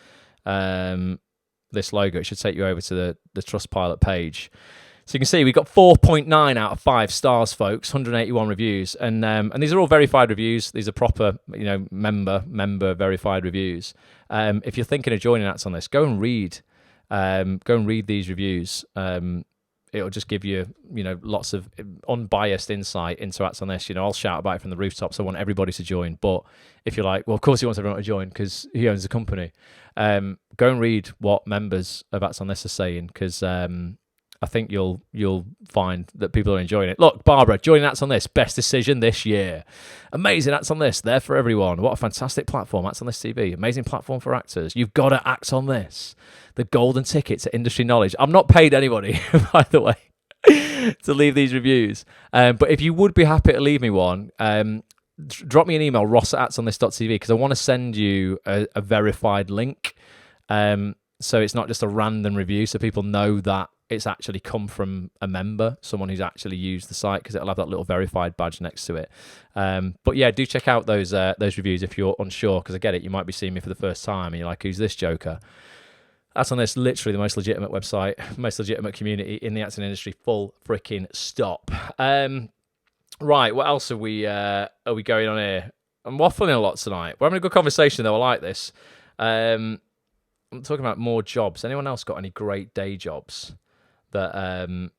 this logo, it should take you over to the Trustpilot page. So you can see we've got 4.9 out of 5 stars, folks, 181 reviews. And these are all verified reviews. These are proper, member verified reviews. If you're thinking of joining Acts on this, go and read these reviews. It'll just give you, lots of unbiased insight into Acts on this. I'll shout about it from the rooftops. I want everybody to join. But if you're like, well, of course he wants everyone to join because he owns the company. Go and read what members of Acts on this are saying, because I think you'll find that people are enjoying it. Look, Barbara, joining Acts on This, best decision this year. Amazing Acts on This, there for everyone. What a fantastic platform, Acts on This TV. Amazing platform for actors. You've got to Act on This. The golden ticket to industry knowledge. I'm not paid anybody, by the way, to leave these reviews. But if you would be happy to leave me one, drop me an email, ross@actsonthis.tv, because I want to send you a verified link. So it's not just a random review, so people know that it's actually come from a member, someone who's actually used the site, because it'll have that little verified badge next to it. But yeah, do check out those reviews if you're unsure, because I get it, you might be seeing me for the first time and you're like, who's this joker? That's on this, literally the most legitimate website, most legitimate community in the acting industry, full freaking stop. Right, what else are we going on here? I'm waffling a lot tonight. We're having a good conversation though, I like this. I'm talking about more jobs. Anyone else got any great day jobs that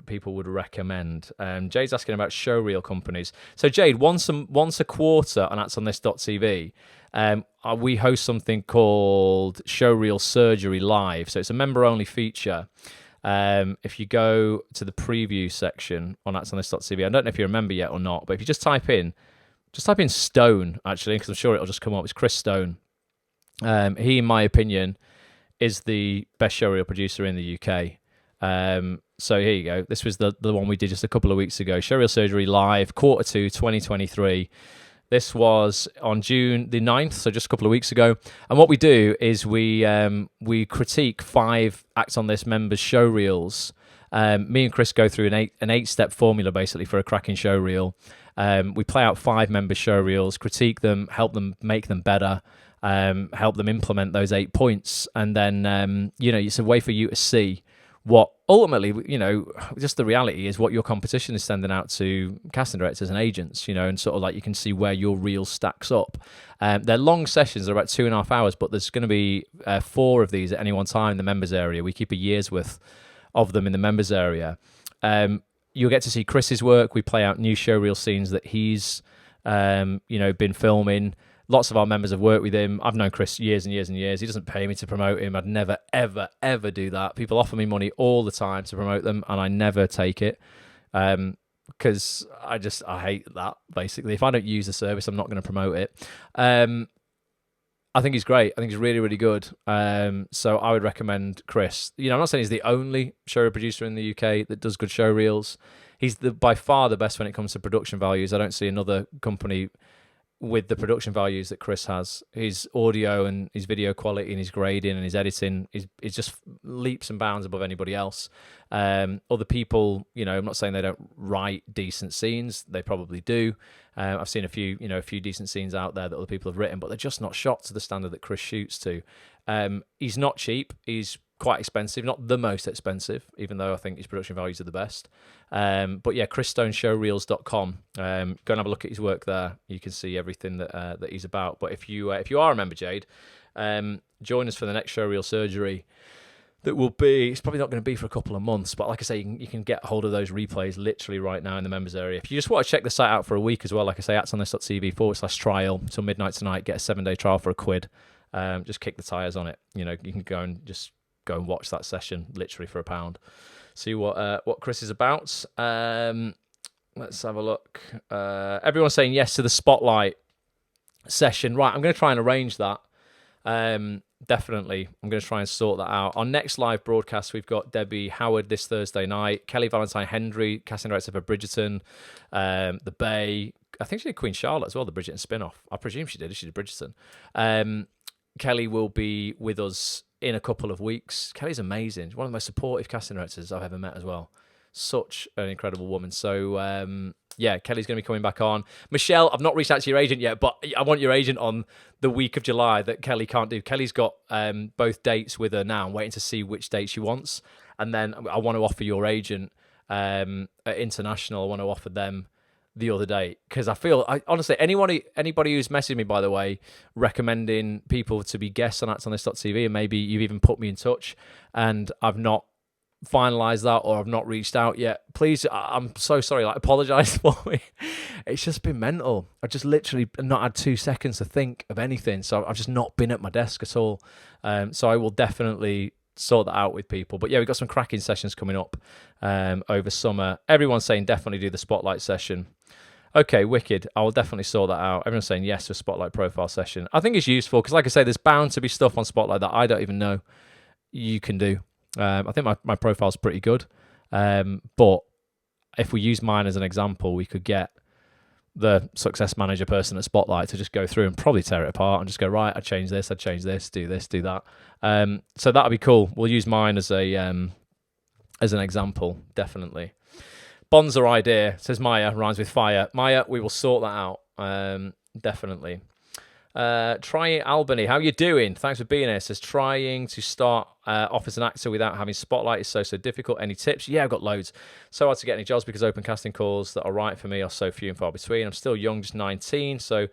people would recommend? Jade's asking about showreel companies. So Jade, once a quarter on ActsOnThis.tv, we host something called Showreel Surgery Live. So it's a member-only feature. If you go to the preview section on ActsOnThis.tv, I don't know if you remember yet or not, but if you just type in Stone, actually, because I'm sure it'll just come up. It's Chris Stone. He, in my opinion, is the best showreel producer in the UK. So here you go. This was the one we did just a couple of weeks ago. Showreel Surgery Live, Q2 2023. This was on June the 9th, so just a couple of weeks ago. And what we do is we critique 5 Acts on This members' showreels. Me and Chris go through an 8-step formula basically for a cracking showreel. We play out 5 members' showreels, critique them, help them make them better, help them implement those 8 points, and then it's a way for you to see what ultimately, just the reality is what your competition is sending out to casting directors and agents, and sort of like you can see where your reel stacks up. They're long sessions, they're about 2.5 hours, but there's going to be 4 of these at any one time in the members area. We keep a year's worth of them in the members area. You'll get to see Chris's work. We play out new showreel scenes that he's, been filming. Lots of our members have worked with him. I've known Chris years and years and years. He doesn't pay me to promote him. I'd never, ever, ever do that. People offer me money all the time to promote them, and I never take it because I hate that, basically. If I don't use the service, I'm not going to promote it. I think he's great. I think he's really, really good. So I would recommend Chris. I'm not saying he's the only showreel producer in the UK that does good showreels. He's by far the best when it comes to production values. I don't see another company with the production values that Chris has. His audio and his video quality and his grading and his editing is just leaps and bounds above anybody else. Other people, I'm not saying they don't write decent scenes. They probably do. I've seen a few decent scenes out there that other people have written, but they're just not shot to the standard that Chris shoots to. He's not cheap. He's quite expensive, not the most expensive, even though I think his production values are the best. But yeah, chrisstoneshowreels.com. Go and have a look at his work there. You can see everything that he's about. But if you are a member, Jade, join us for the next showreel surgery. That will be, it's probably not going to be for a couple of months, but like I say, you can get hold of those replays literally right now in the members area. If you just want to check the site out for a week as well, like I say, actsonthis.tv/trial till midnight tonight, get a 7-day trial for £1. Just kick the tyres on it. You can go and watch that session literally for £1. See what Chris is about. Let's have a look. Everyone's saying yes to the Spotlight session. Right, I'm going to try and arrange that. Definitely. I'm going to try and sort that out. Our next live broadcast, we've got Debbie Howard this Thursday night, Kelly Valentine Hendry, casting director for Bridgerton, The Bay. I think she did Queen Charlotte as well, the Bridgerton spin-off. I presume she did. She did Bridgerton. Kelly will be with us in a couple of weeks. Kelly's amazing. She's one of the most supportive casting directors I've ever met as well. Such an incredible woman. So, Kelly's going to be coming back on. Michelle, I've not reached out to your agent yet, but I want your agent on the week of July that Kelly can't do. Kelly's got both dates with her now. I'm waiting to see which date she wants. And then I want to offer your agent at International, I want to offer them the other day, because honestly, anybody who's messaged me, by the way, recommending people to be guests on actsonthis.tv, and maybe you've even put me in touch, and I've not finalized that or I've not reached out yet, please, I'm so sorry, apologize for me. It's just been mental. I've just literally not had 2 seconds to think of anything, so I've just not been at my desk at all. So I will definitely sort that out with people. But yeah, we've got some cracking sessions coming up over summer. Everyone's saying definitely do the Spotlight session. Okay, wicked. I will definitely sort that out. Everyone's saying yes to a Spotlight profile session. I think it's useful because, like I say, there's bound to be stuff on Spotlight that I don't even know you can do. I think my profile's pretty good. But if we use mine as an example, we could get the success manager person at Spotlight to just go through and probably tear it apart and just go, right, I'd change this, do this, do that. So that'll be cool. We'll use mine as an example, definitely. Bonza idea, says Maya, rhymes with fire. Maya, we will sort that out, definitely. Trying Albany, how you doing? Thanks for being here. Says trying to start off as an actor without having Spotlight is so difficult. Any tips? Yeah, I've got loads. So hard to get any jobs because open casting calls that are right for me are so few and far between. I'm still young, just 19, so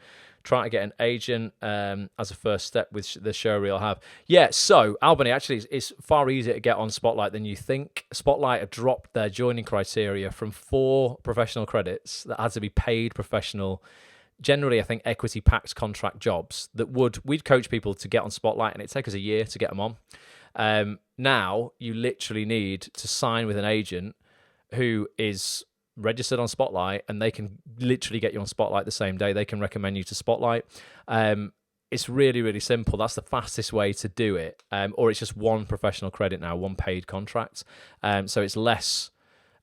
trying to get an agent as a first step with the showreel I have. Yeah, so Albany, actually, it's far easier to get on Spotlight than you think. Spotlight have dropped their joining criteria from 4 professional credits that had to be paid professional, generally, I think, equity packed contract jobs that we'd coach people to get on Spotlight, and it'd take us a year to get them on. Now, you literally need to sign with an agent who is registered on Spotlight, and they can literally get you on Spotlight the same day. They can recommend you to Spotlight. it's really, really simple. That's the fastest way to do it. Or it's just one professional credit now, one paid contract. So it's less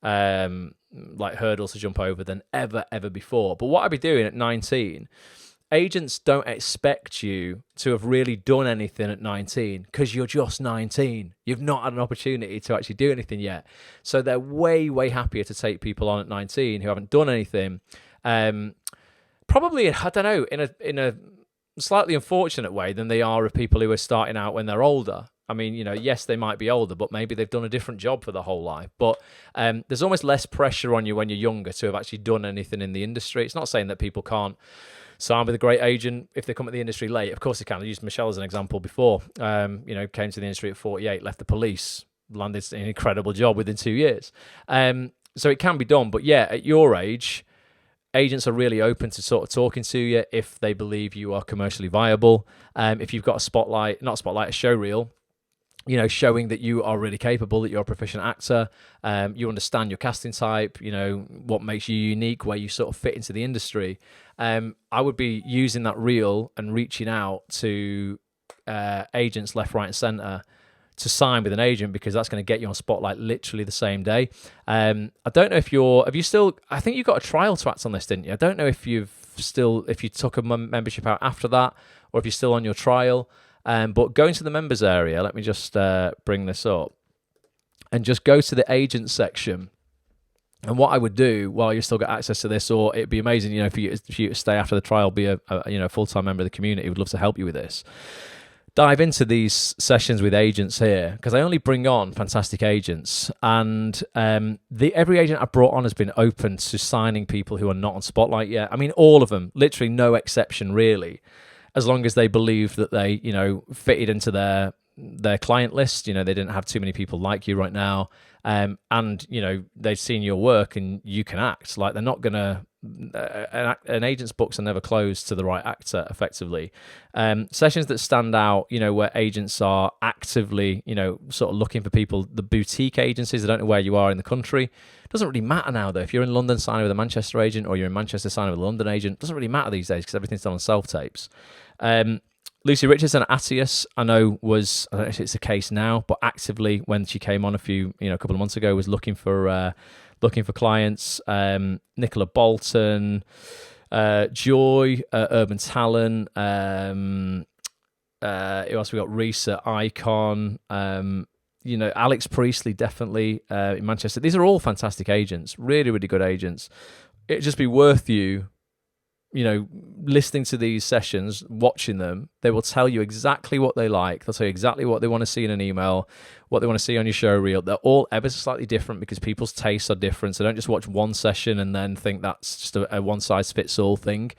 like hurdles to jump over than ever before. But what I'd be doing at 19, agents don't expect you to have really done anything at 19 because you're just 19. You've not had an opportunity to actually do anything yet. So they're way happier to take people on at 19 who haven't done anything. Probably, I don't know, in a slightly unfortunate way than they are of people who are starting out when they're older. I mean, yes, they might be older, but maybe they've done a different job for their whole life. But there's almost less pressure on you when you're younger to have actually done anything in the industry. It's not saying that people can't sign with a great agent if they come at the industry late. Of course they can. I used Michelle as an example before. Came to the industry at 48, left the police, landed an incredible job within 2 years. So it can be done. But yeah, at your age, agents are really open to sort of talking to you if they believe you are commercially viable. If you've got a show reel, showing that you are really capable, that you're a proficient actor, you understand your casting type, what makes you unique, where you sort of fit into the industry. I would be using that reel and reaching out to agents left, right, and centre to sign with an agent, because that's going to get you on Spotlight literally the same day. I don't know if I think you got a trial to act on this, didn't you? I don't know if you took a membership out after that, or if you're still on your trial. But going to the members area, let me just bring this up, and just go to the agent section. And what I would do while you still got access to this, or it'd be amazing, for you to stay after the trial, be a full-time member of the community. Would love to help you with this. Dive into these sessions with agents here, because I only bring on fantastic agents, and every agent I brought on has been open to signing people who are not on Spotlight yet. I mean, all of them, literally no exception, really. As long as they believed that they, fitted into their client list, they didn't have too many people like you right now, and they've seen your work and you can act. Like, they're not gonna. An agent's books are never closed to the right actor, effectively. Sessions that stand out, where agents are actively, sort of looking for people. The boutique agencies, I don't know where you are in the country. It doesn't really matter now, though. If you're in London signing with a Manchester agent, or you're in Manchester signing with a London agent, it doesn't really matter these days because everything's done on self-tapes. Lucy Richardson at Atius, I don't know if it's the case now, but actively, when she came on a couple of months ago, was looking for clients. Nicola Bolton, Joy, Urban Talent. Who else we got? Reese at Icon. Alex Priestley, definitely in Manchester. These are all fantastic agents, really, really good agents. It'd just be worth you, listening to these sessions, watching them. They will tell you exactly what they like. They'll tell you exactly what they want to see in an email, what they want to see on your show reel. They're all ever so slightly different because people's tastes are different. So don't just watch one session and then think that's just a one-size-fits-all thing.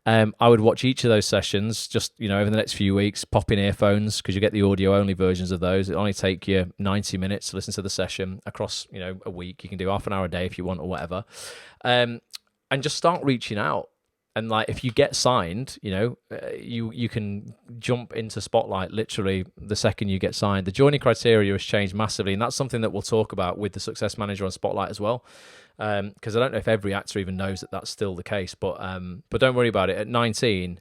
I would watch each of those sessions just, over the next few weeks, pop in earphones, because you get the audio-only versions of those. It'll only take you 90 minutes to listen to the session across, a week. You can do half an hour a day if you want, or whatever. And just start reaching out. And if you get signed, you can jump into Spotlight literally the second you get signed. The joining criteria has changed massively, and that's something that we'll talk about with the Success Manager on Spotlight as well. Because I don't know if every actor even knows that that's still the case, but don't worry about it. At 19,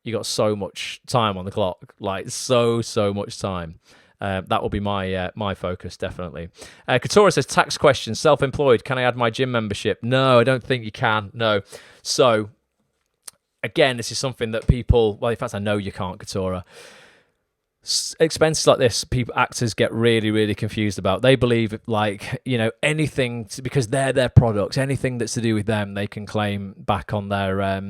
you got so much time on the clock, so much time. That will be my focus, definitely. Katora says, tax question, self-employed, can I add my gym membership? No, I don't think you can. No. So, again, this is something that people, in fact, I know you can't, Katora. Expenses like this, actors get really, really confused about. They believe, anything, because they're their products, anything that's to do with them, they can claim back on their,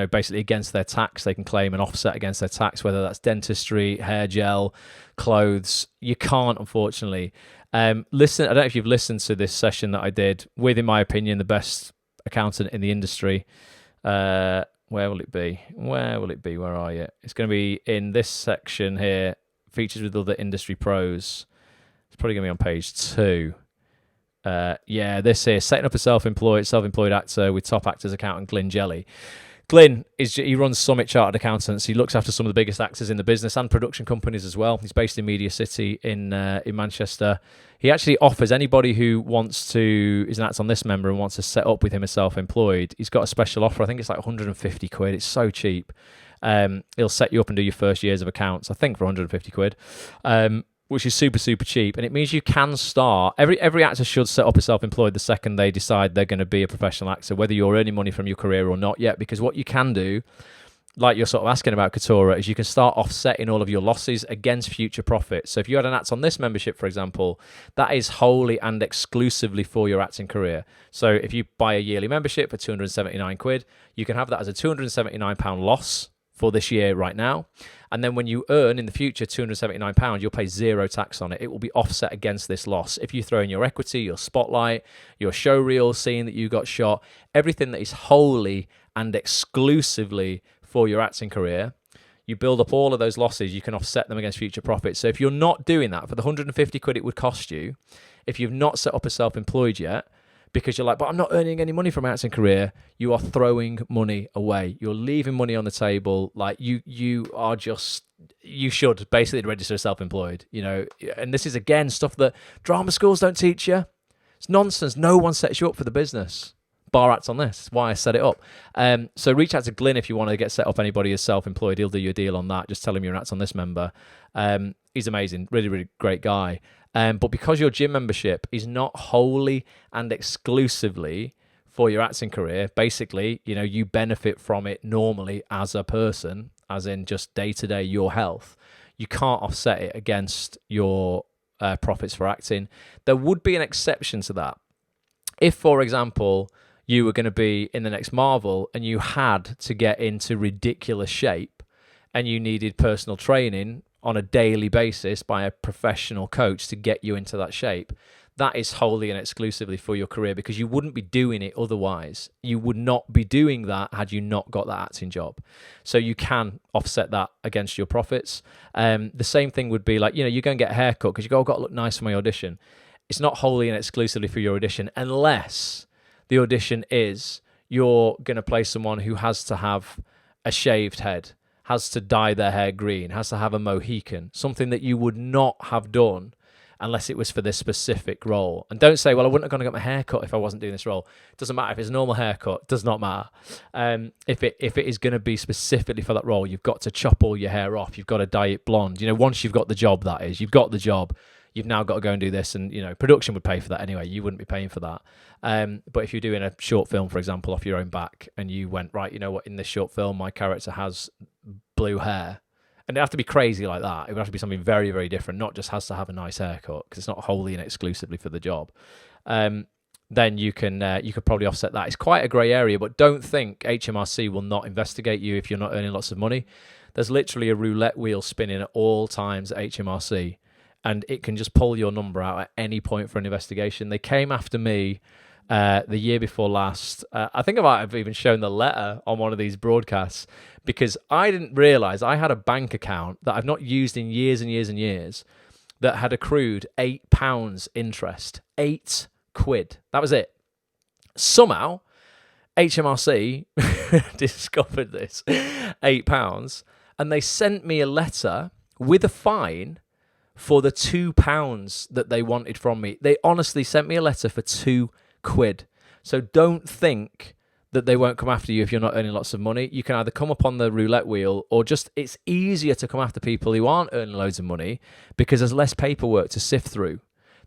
basically against their tax. They can claim an offset against their tax, whether that's dentistry, hair gel, clothes. You can't, unfortunately. Listen, I don't know if you've listened to this session that I did with, in my opinion, the best accountant in the industry. Where will it be? Where are you? It's going to be in this section here, features with other industry pros. It's probably going to be on page 2. This here, setting up a self-employed actor with top actors accountant Glyn Jelly. Glyn he runs Summit Chartered Accountants. He looks after some of the biggest actors in the business and production companies as well. He's based in Media City in Manchester. He actually offers anybody who is an Acts on This member and wants to set up with him as self-employed. He's got a special offer. I think it's like 150 quid. It's so cheap. He'll set you up and do your first years of accounts, I think, for 150 quid. Which is super, super cheap. And it means you can start. Every actor should set up as self-employed the second they decide they're going to be a professional actor, whether you're earning money from your career or not yet. Because what you can do, like you're sort of asking about Katora, is you can start offsetting all of your losses against future profits. So if you had an Acts on This membership, for example, that is wholly and exclusively for your acting career. So if you buy a yearly membership for 279 quid, you can have that as a £279 loss for this year right now. And then when you earn in the future £279, you'll pay zero tax on it. It will be offset against this loss. If you throw in your equity, your spotlight, your show reel, scene that you got shot, everything that is wholly and exclusively for your acting career, you build up all of those losses, you can offset them against future profits. So if you're not doing that for the 150 quid it would cost you, if you've not set up as self-employed yet, because you're like, but I'm not earning any money from my acting career, you are throwing money away. You're leaving money on the table. Like you should basically register as self-employed, and this is again stuff that drama schools don't teach you. It's nonsense. No one sets you up for the business. Bar Acts on This. That's why I set it up. So reach out to Glyn if you want to get set up anybody as self-employed. He'll do you a deal on that. Just tell him you're an Acts on This member. He's amazing. Really, really great guy. But because your gym membership is not wholly and exclusively for your acting career, basically, you benefit from it normally as a person, as in just day-to-day your health. You can't offset it against your profits for acting. There would be an exception to that. If, for example, you were going to be in the next Marvel and you had to get into ridiculous shape and you needed personal training on a daily basis by a professional coach to get you into that shape, that is wholly and exclusively for your career, because you wouldn't be doing it otherwise. You would not be doing that had you not got that acting job. So you can offset that against your profits. The same thing would be like, you go and get a haircut because you go, I've got to look nice for my audition. It's not wholly and exclusively for your audition, unless the audition is you're going to play someone who has to have a shaved head, has to dye their hair green, has to have a Mohican, something that you would not have done unless it was for this specific role. And don't say, well, I wouldn't have gone and got my hair cut if I wasn't doing this role. It doesn't matter if it's a normal haircut, does not matter. If it is going to be specifically for that role, you've got to chop all your hair off. You've got to dye it blonde. Once you've got the job, that is, you've got the job. You've now got to go and do this, and production would pay for that anyway. You wouldn't be paying for that. But if you're doing a short film, for example, off your own back, and you went, right, you know what, in this short film, my character has blue hair, and it'd have to be crazy like that. It would have to be something very, very different, not just has to have a nice haircut, because it's not wholly and exclusively for the job. Then you could probably offset that. It's quite a grey area, but don't think HMRC will not investigate you if you're not earning lots of money. There's literally a roulette wheel spinning at all times at HMRC. And it can just pull your number out at any point for an investigation. They came after me the year before last. I think I might have even shown the letter on one of these broadcasts, because I didn't realise I had a bank account that I've not used in years and years and years that had accrued £8 interest. £8. That was it. Somehow, HMRC discovered this £8, and they sent me a letter with a fine for the £2 that they wanted from me. They honestly sent me a letter for £2. So don't think that they won't come after you if you're not earning lots of money. You can either come up on the roulette wheel, or just, it's easier to come after people who aren't earning loads of money, because there's less paperwork to sift through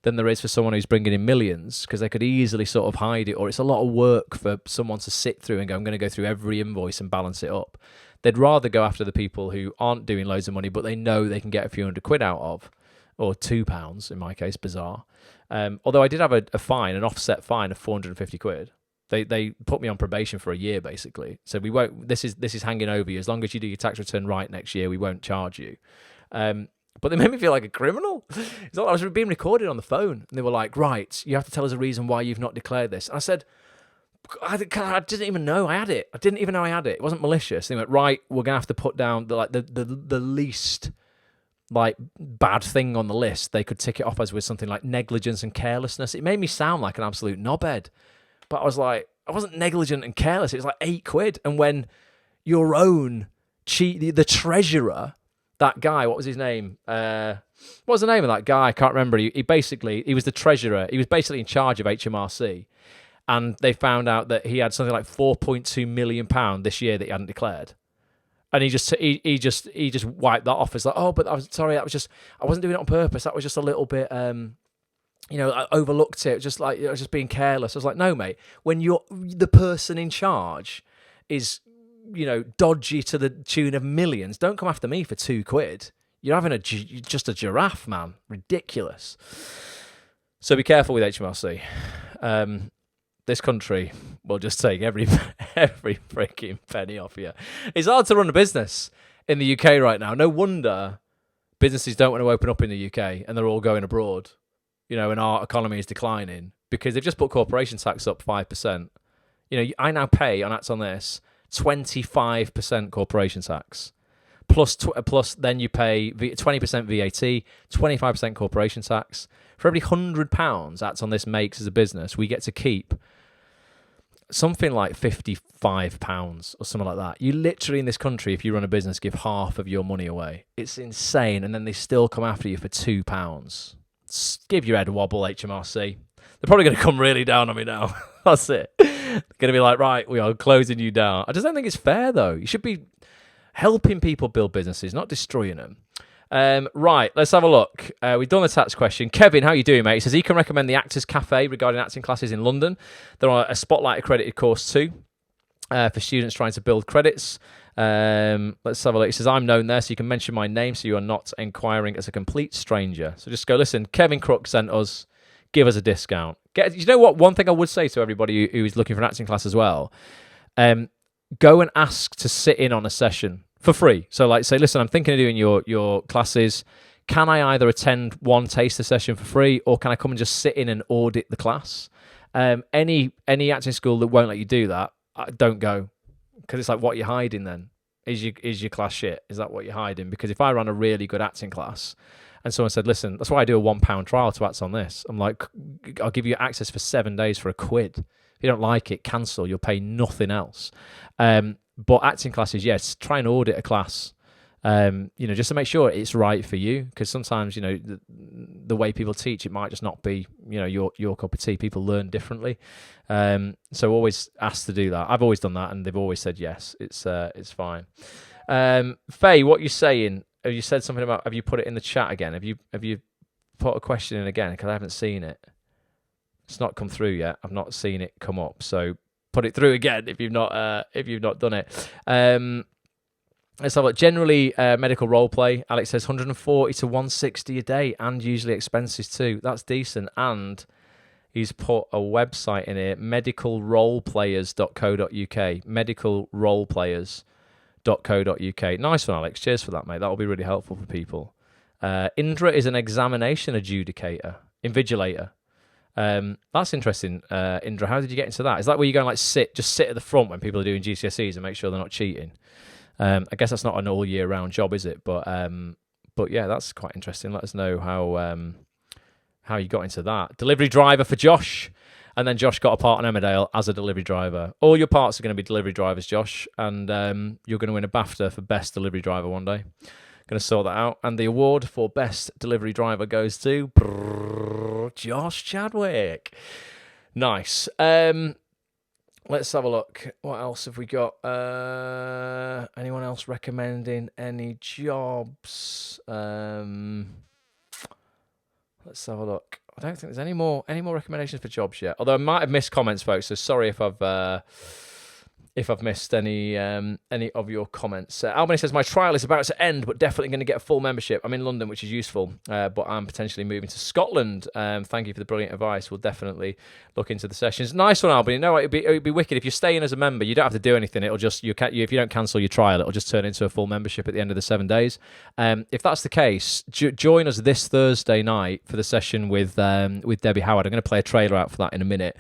than there is for someone who's bringing in millions, because they could easily sort of hide it, or it's a lot of work for someone to sit through and go, I'm going to go through every invoice and balance it up. They'd rather go after the people who aren't doing loads of money, but they know they can get a few £100 out of, or £2 in my case, bizarre. Although I did have a fine, an offset fine of 450 quid. They put me on probation for a year, basically. So we won't. This is hanging over you. As long as you do your tax return right next year, we won't charge you. But they made me feel like a criminal. It's like I was being recorded on the phone, and they were like, "Right, you have to tell us a reason why you've not declared this." And I said, I didn't even know I had it. I didn't even know I had it. It wasn't malicious. They went, right, we're gonna have to put down the least bad thing on the list. They could tick it off as with something like negligence and carelessness. It made me sound like an absolute knobhead, but I was like, I wasn't negligent and careless. It was like £8, and when your own the treasurer, that guy, what was his name? What was the name of that guy? I can't remember. He was the treasurer. He was basically in charge of HMRC. And they found out that he had something like £4.2 million this year that he hadn't declared. And he just wiped that off. It's like, oh, but I wasn't doing it on purpose. That was just a little bit, I overlooked it. Just like, I was just being careless. I was like, no, mate, when you're the person in charge is, dodgy to the tune of millions, don't come after me for £2. You're having just a giraffe, man. Ridiculous. So be careful with HMRC. This country will just take every freaking penny off you. It's hard to run a business in the UK right now. No wonder businesses don't want to open up in the UK and they're all going abroad, and our economy is declining because they've just put corporation tax up 5%. I now pay on Acts on This 25% corporation tax. Plus then you pay 20% VAT, 25% corporation tax. For every £100 Acts on This makes as a business, we get to keep something like £55 or something like that. You literally, in this country, if you run a business, give half of your money away. It's insane. And then they still come after you for £2. Give your head a wobble, HMRC. They're probably going to come really down on me now. That's it. They're going to be like, right, we are closing you down. I just don't think it's fair, though. You should be helping people build businesses, not destroying them. Right, let's have a look. We've done the tax question. Kevin, how you doing, mate? He says he can recommend the Actors Cafe regarding acting classes in London. They're on a Spotlight accredited course too, for students trying to build credits. Let's have a look. He says, I'm known there, so you can mention my name so you are not inquiring as a complete stranger. So just go, listen, Kevin Crook sent us, give us a discount. You know what? One thing I would say to everybody who is looking for an acting class as well, go and ask to sit in on a session for free. So like say, listen, I'm thinking of doing your classes. Can I either attend one taster session for free or can I come and just sit in and audit the class? Any acting school that won't let you do that, don't go. Because it's like, what you're hiding then? Is your class shit? Is that what you're hiding? Because if I ran a really good acting class and someone said, listen, that's why I do a £1 trial to Acts on This. I'm like, I'll give you access for 7 days for £1. If you don't like it, cancel. You'll pay nothing else. But acting classes, yes, try and audit a class, just to make sure it's right for you. Because sometimes, the way people teach, it might just not be, your cup of tea. People learn differently. So always ask to do that. I've always done that, and they've always said yes. It's fine. Faye, what are you saying? Have you said something about? Have you put it in the chat again? Have you put a question in again? Because I haven't seen it. It's not come through yet. I've not seen it come up. So put it through again if you've not done it. Let's have a look. Generally, medical role play. Alex says 140 to 160 a day, and usually expenses too. That's decent. And he's put a website in here: medicalroleplayers.co.uk. Medicalroleplayers.co.uk. Nice one, Alex. Cheers for that, mate. That will be really helpful for people. Indra is an examination invigilator. That's interesting, Indra. How did you get into that? Is that where you go and like sit at the front when people are doing GCSEs and make sure they're not cheating? I guess that's not an all year round job, is it? But yeah, that's quite interesting. Let us know how you got into that. Delivery driver for Josh, and then Josh got a part on Emmerdale as a delivery driver. All your parts are going to be delivery drivers, Josh, and you're going to win a BAFTA for best delivery driver one day. Going to sort that out, and the award for best delivery driver goes to Josh Chadwick. Nice. Let's have a look. What else have we got? Anyone else recommending any jobs? Let's have a look. I don't think there's any more recommendations for jobs yet. Although I might have missed comments, folks. So sorry if I've missed any of your comments. Albany says, my trial is about to end, but definitely going to get a full membership. I'm in London, which is useful, but I'm potentially moving to Scotland. Thank you for the brilliant advice. We'll definitely look into the sessions. Nice one, Albany. No, it'd be wicked. If you're staying as a member, you don't have to do anything. It'll just, if you don't cancel your trial, it'll just turn into a full membership at the end of the 7 days. If that's the case, join us this Thursday night for the session with Debbie Howard. I'm going to play a trailer out for that in a minute.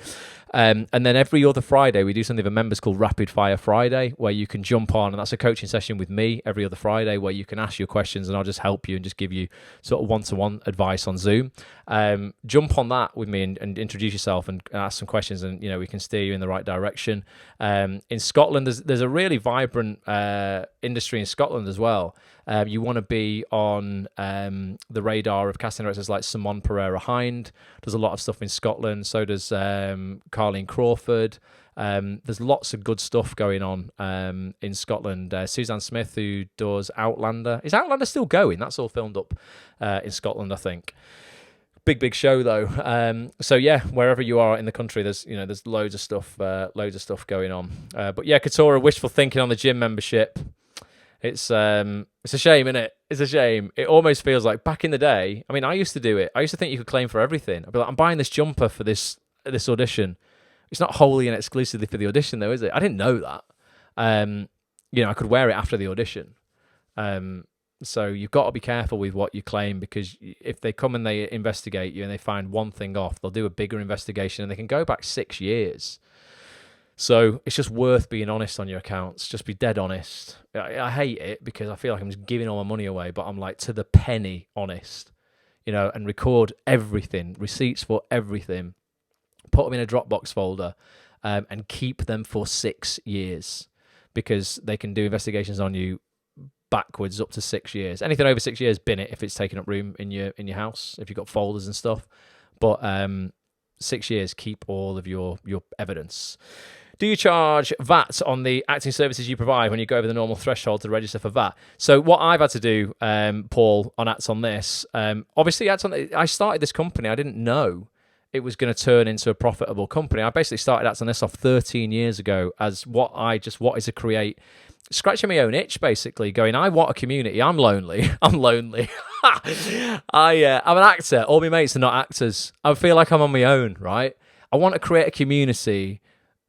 And then every other Friday, we do something for members called Rapid Fire Friday, where you can jump on, and that's a coaching session with me every other Friday, where you can ask your questions, and I'll just help you and just give you sort of one-to-one advice on Zoom. Jump on that with me and introduce yourself and ask some questions, and we can steer you in the right direction. In Scotland, there's a really vibrant industry in Scotland as well. You want to be on the radar of casting directors like Simon Pereira Hind. Does a lot of stuff in Scotland. So does Carleen Crawford. There's lots of good stuff going on in Scotland. Suzanne Smith, who does Outlander. Is Outlander still going? That's all filmed up in Scotland, I think. Big show though. So yeah, wherever you are in the country, there's loads of stuff going on. But yeah, Katora, wishful thinking on the gym membership. It's a shame, isn't it? It's a shame. It almost feels like back in the day. I mean, I used to do it. I used to think you could claim for everything. I'd be like, I'm buying this jumper for this audition. It's not wholly and exclusively for the audition, though, is it? I didn't know that. I could wear it after the audition. So you've got to be careful with what you claim, because if they come and they investigate you and they find one thing off, they'll do a bigger investigation and they can go back 6 years. So it's just worth being honest on your accounts. Just be dead honest. I hate it because I feel like I'm just giving all my money away, but I'm like to the penny honest, and record everything, receipts for everything, put them in a Dropbox folder, and keep them for 6 years, because they can do investigations on you backwards up to 6 years. Anything over 6 years, bin it if it's taking up room in your house, if you've got folders and stuff. But 6 years, keep all of your evidence. Do you charge VAT on the acting services you provide when you go over the normal threshold to register for VAT? So what I've had to do, Paul, on Acts on This, obviously I started this company. I didn't know it was going to turn into a profitable company. I basically started Acts on This off 13 years ago as what I just wanted to create, scratching my own itch, basically, going, I want a community. I'm lonely. I'm lonely. I'm an actor. All my mates are not actors. I feel like I'm on my own, right? I want to create a community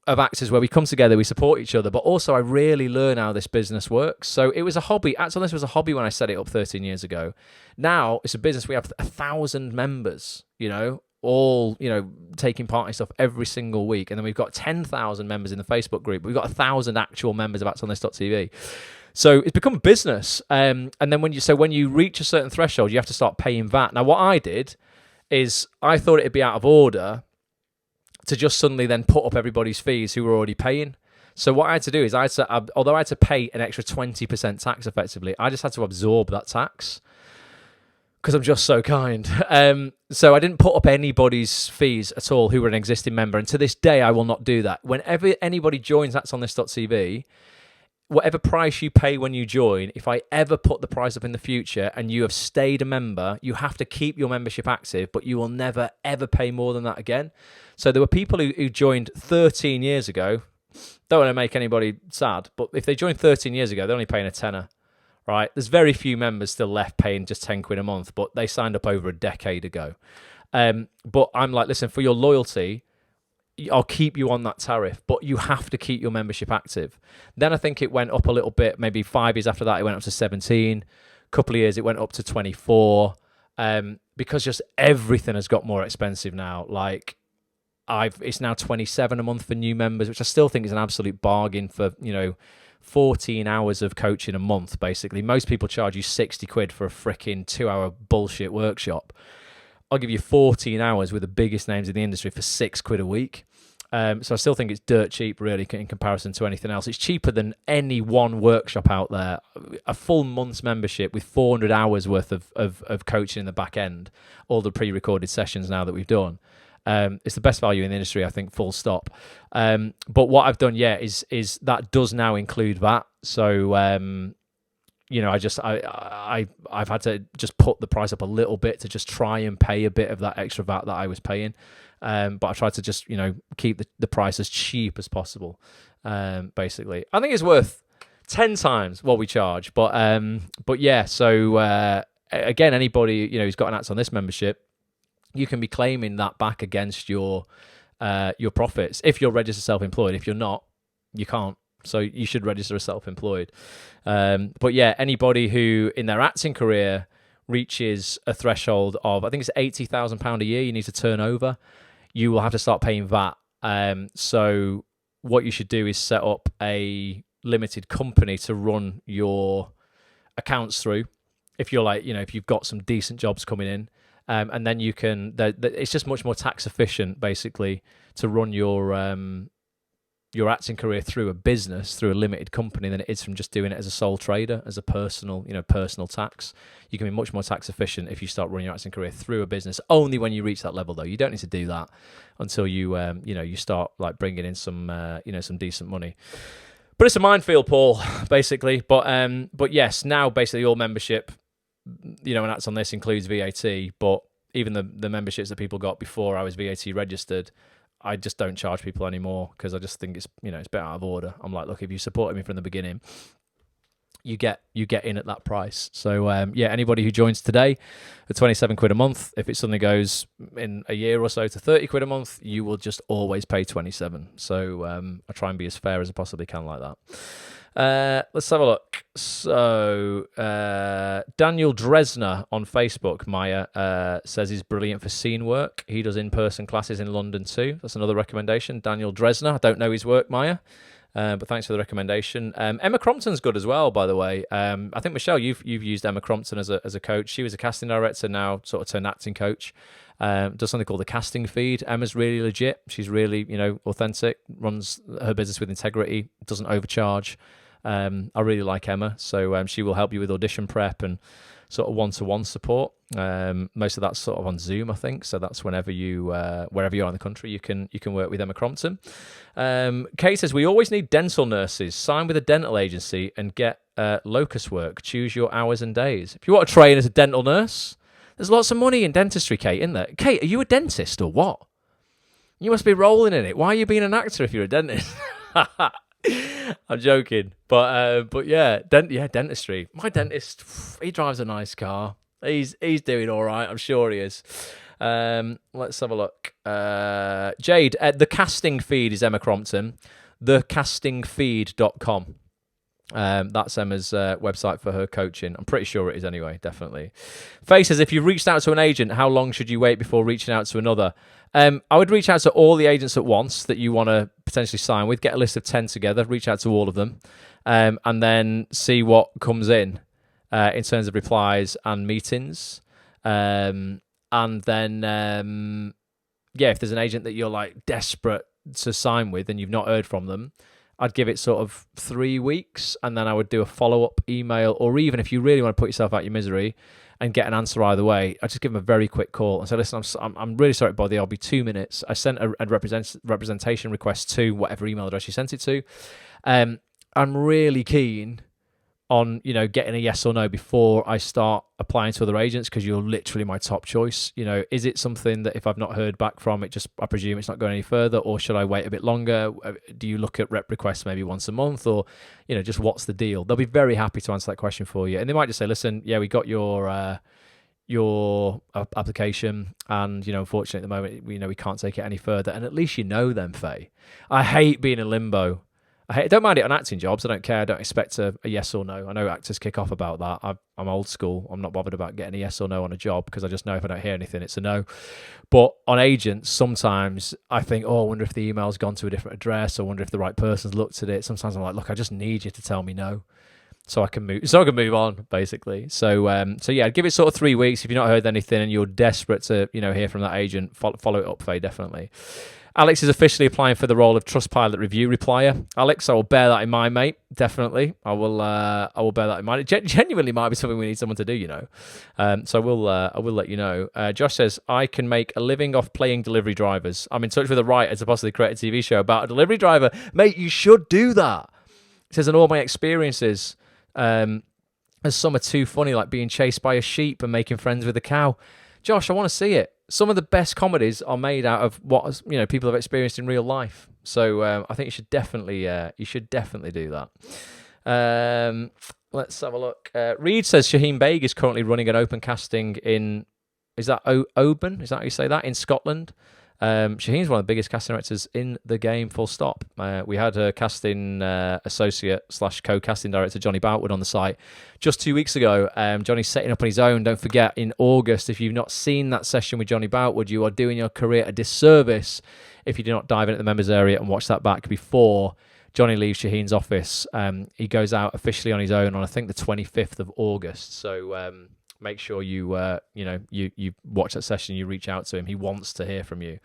of actors where we come together, we support each other, but also I really learn how this business works. So it was a hobby. Acts on This was a hobby when I set it up 13 years ago. Now it's a business. We have 1,000 members, all, taking part in stuff every single week. And then we've got 10,000 members in the Facebook group. We've got 1,000 actual members of actsonthis.tv. So it's become a business. And then when you reach a certain threshold, you have to start paying VAT. Now, what I did is I thought it'd be out of order to just suddenly then put up everybody's fees who were already paying. So what I had to do is although I had to pay an extra 20% tax effectively, I just had to absorb that tax because I'm just so kind. So I didn't put up anybody's fees at all who were an existing member. And to this day, I will not do that. Whenever anybody joins actsonthis.tv, whatever price you pay when you join, if I ever put the price up in the future and you have stayed a member, you have to keep your membership active, but you will never, ever pay more than that again. So there were people who joined 13 years ago. Don't want to make anybody sad, but if they joined 13 years ago, they're only paying a tenner, right? There's very few members still left paying just 10 quid a month, but they signed up over a decade ago. But I'm like, listen, for your loyalty, I'll keep you on that tariff, but you have to keep your membership active. Then I think it went up a little bit, maybe 5 years after that, it went up to 17. A couple of years, it went up to 24, because just everything has got more expensive now. Like, it's now 27 a month for new members, which I still think is an absolute bargain for, 14 hours of coaching a month, basically. Most people charge you 60 quid for a freaking 2-hour bullshit workshop. I'll give you 14 hours with the biggest names in the industry for 6 quid a week. So I still think it's dirt cheap, really, in comparison to anything else. It's cheaper than any one workshop out there. A full month's membership with 400 hours worth of coaching in the back end, all the pre-recorded sessions now that we've done. It's the best value in the industry, I think, full stop. But what I've done, is that does now include that. So, I've had to just put the price up a little bit to just try and pay a bit of that extra VAT that I was paying. But I tried to just, keep the price as cheap as possible. Basically, I think it's worth 10 times what we charge. But yeah. So again, anybody who's got an Acts on This membership, you can be claiming that back against your profits if you're registered self-employed. If you're not, you can't. So you should register as self-employed. But yeah, anybody who in their acting career reaches a threshold of, I think it's £80,000 a year you need to turn over, you will have to start paying VAT So what you should do is set up a limited company to run your accounts through. If you're like, if you've got some decent jobs coming in, and then you can. It's just much more tax efficient, basically, to run your acting career through a business, through a limited company, than it is from just doing it as a sole trader, as a personal tax. You can be much more tax efficient if you start running your acting career through a business. Only when you reach that level, though. You don't need to do that until you you start like bringing in some some decent money. But it's a minefield, Paul, basically. But yes, now basically all membership, and that's on this, includes VAT. But even the memberships that people got before I was VAT registered, I just don't charge people anymore because I just think it's it's a bit out of order. I'm like, look, if you supported me from the beginning, you get in at that price. So anybody who joins today at 27 quid a month, if it suddenly goes in a year or so to 30 quid a month, you will just always pay 27. So I try and be as fair as I possibly can like that. Let's have a look. So Daniel Dresner on Facebook, Maya, says he's brilliant for scene work. He does in-person classes in London too. That's another recommendation. Daniel Dresner. I don't know his work, Maya, but thanks for the recommendation. Emma Crompton's good as well, by the way. I think, Michelle, you've used Emma Crompton as a coach. She was a casting director, now sort of turned acting coach. Does something called the casting feed. Emma's really legit. She's really authentic, runs her business with integrity, doesn't overcharge. I really like Emma, so she will help you with audition prep and sort of one-to-one support. Most of that's sort of on Zoom, I think. So that's wherever you are in the country, you can work with Emma Crompton. Kate says, we always need dental nurses. Sign with a dental agency and get locus work. Choose your hours and days. If you want to train as a dental nurse, there's lots of money in dentistry, Kate, isn't there? Kate, are you a dentist or what? You must be rolling in it. Why are you being an actor if you're a dentist? I'm joking, but yeah, dentistry. My dentist, he drives a nice car. He's doing all right. I'm sure he is. Let's have a look. Jade, the casting feed is Emma Crompton. Thecastingfeed.com. That's Emma's website for her coaching. I'm pretty sure it is anyway, definitely. Faye says, if you've reached out to an agent, how long should you wait before reaching out to another? I would reach out to all the agents at once that you want to potentially sign with. Get a list of 10 together, reach out to all of them, and then see what comes in terms of replies and meetings. And then, if there's an agent that you're like desperate to sign with and you've not heard from them, I'd give it sort of 3 weeks, and then I would do a follow-up email, or even if you really want to put yourself out your misery and get an answer either way, I'd just give them a very quick call and say, listen, I'm really sorry to bother you. I'll be 2 minutes. I sent a representation request to whatever email address you sent it to. I'm really keen on getting a yes or no before I start applying to other agents, because you're literally my top choice. Is it something that if I've not heard back from it, I presume it's not going any further, or should I wait a bit longer? Do you look at rep requests maybe once a month, or just what's the deal? They'll be very happy to answer that question for you, and they might just say, listen, we got your application, and unfortunately at the moment we can't take it any further. And at least them, Faye. I hate being in limbo. I don't mind it on acting jobs. I don't care. I don't expect a yes or no. I know actors kick off about that. I'm old school. I'm not bothered about getting a yes or no on a job, because I just know if I don't hear anything, it's a no. But on agents, sometimes I think, I wonder if the email's gone to a different address. I wonder if the right person's looked at it. Sometimes I'm like, look, I just need you to tell me no, so I can move on, basically. So I'd give it sort of 3 weeks. If you've not heard anything and you're desperate to hear from that agent, follow it up, Faye, definitely. Alex is officially applying for the role of Trustpilot review replier. Alex, I will bear that in mind, mate. Definitely, I will bear that in mind. It genuinely might be something we need someone to do, So I will let you know. Josh says, I can make a living off playing delivery drivers. I'm in touch with a writer to possibly create a TV show about a delivery driver. Mate, you should do that. It says, in all my experiences, as some are too funny, like being chased by a sheep and making friends with a cow. Josh, I want to see it. Some of the best comedies are made out of what people have experienced in real life. So I think you should definitely do that. Let's have a look. Reed says Shaheen Baig is currently running an open casting in, is that Oban? Is that how you say that, in Scotland? Shaheen's one of the biggest casting directors in the game, full stop. We had a casting associate / co-casting director, Johnny Boutwood, on the site just 2 weeks ago. Johnny's setting up on his own. Don't forget, in August, if you've not seen that session with Johnny Boutwood, you are doing your career a disservice if you do not dive into the members area and watch that back before Johnny leaves Shaheen's office. He goes out officially on his own on, I think, the 25th of August. So make sure you watch that session, you reach out to him. He wants to hear from you.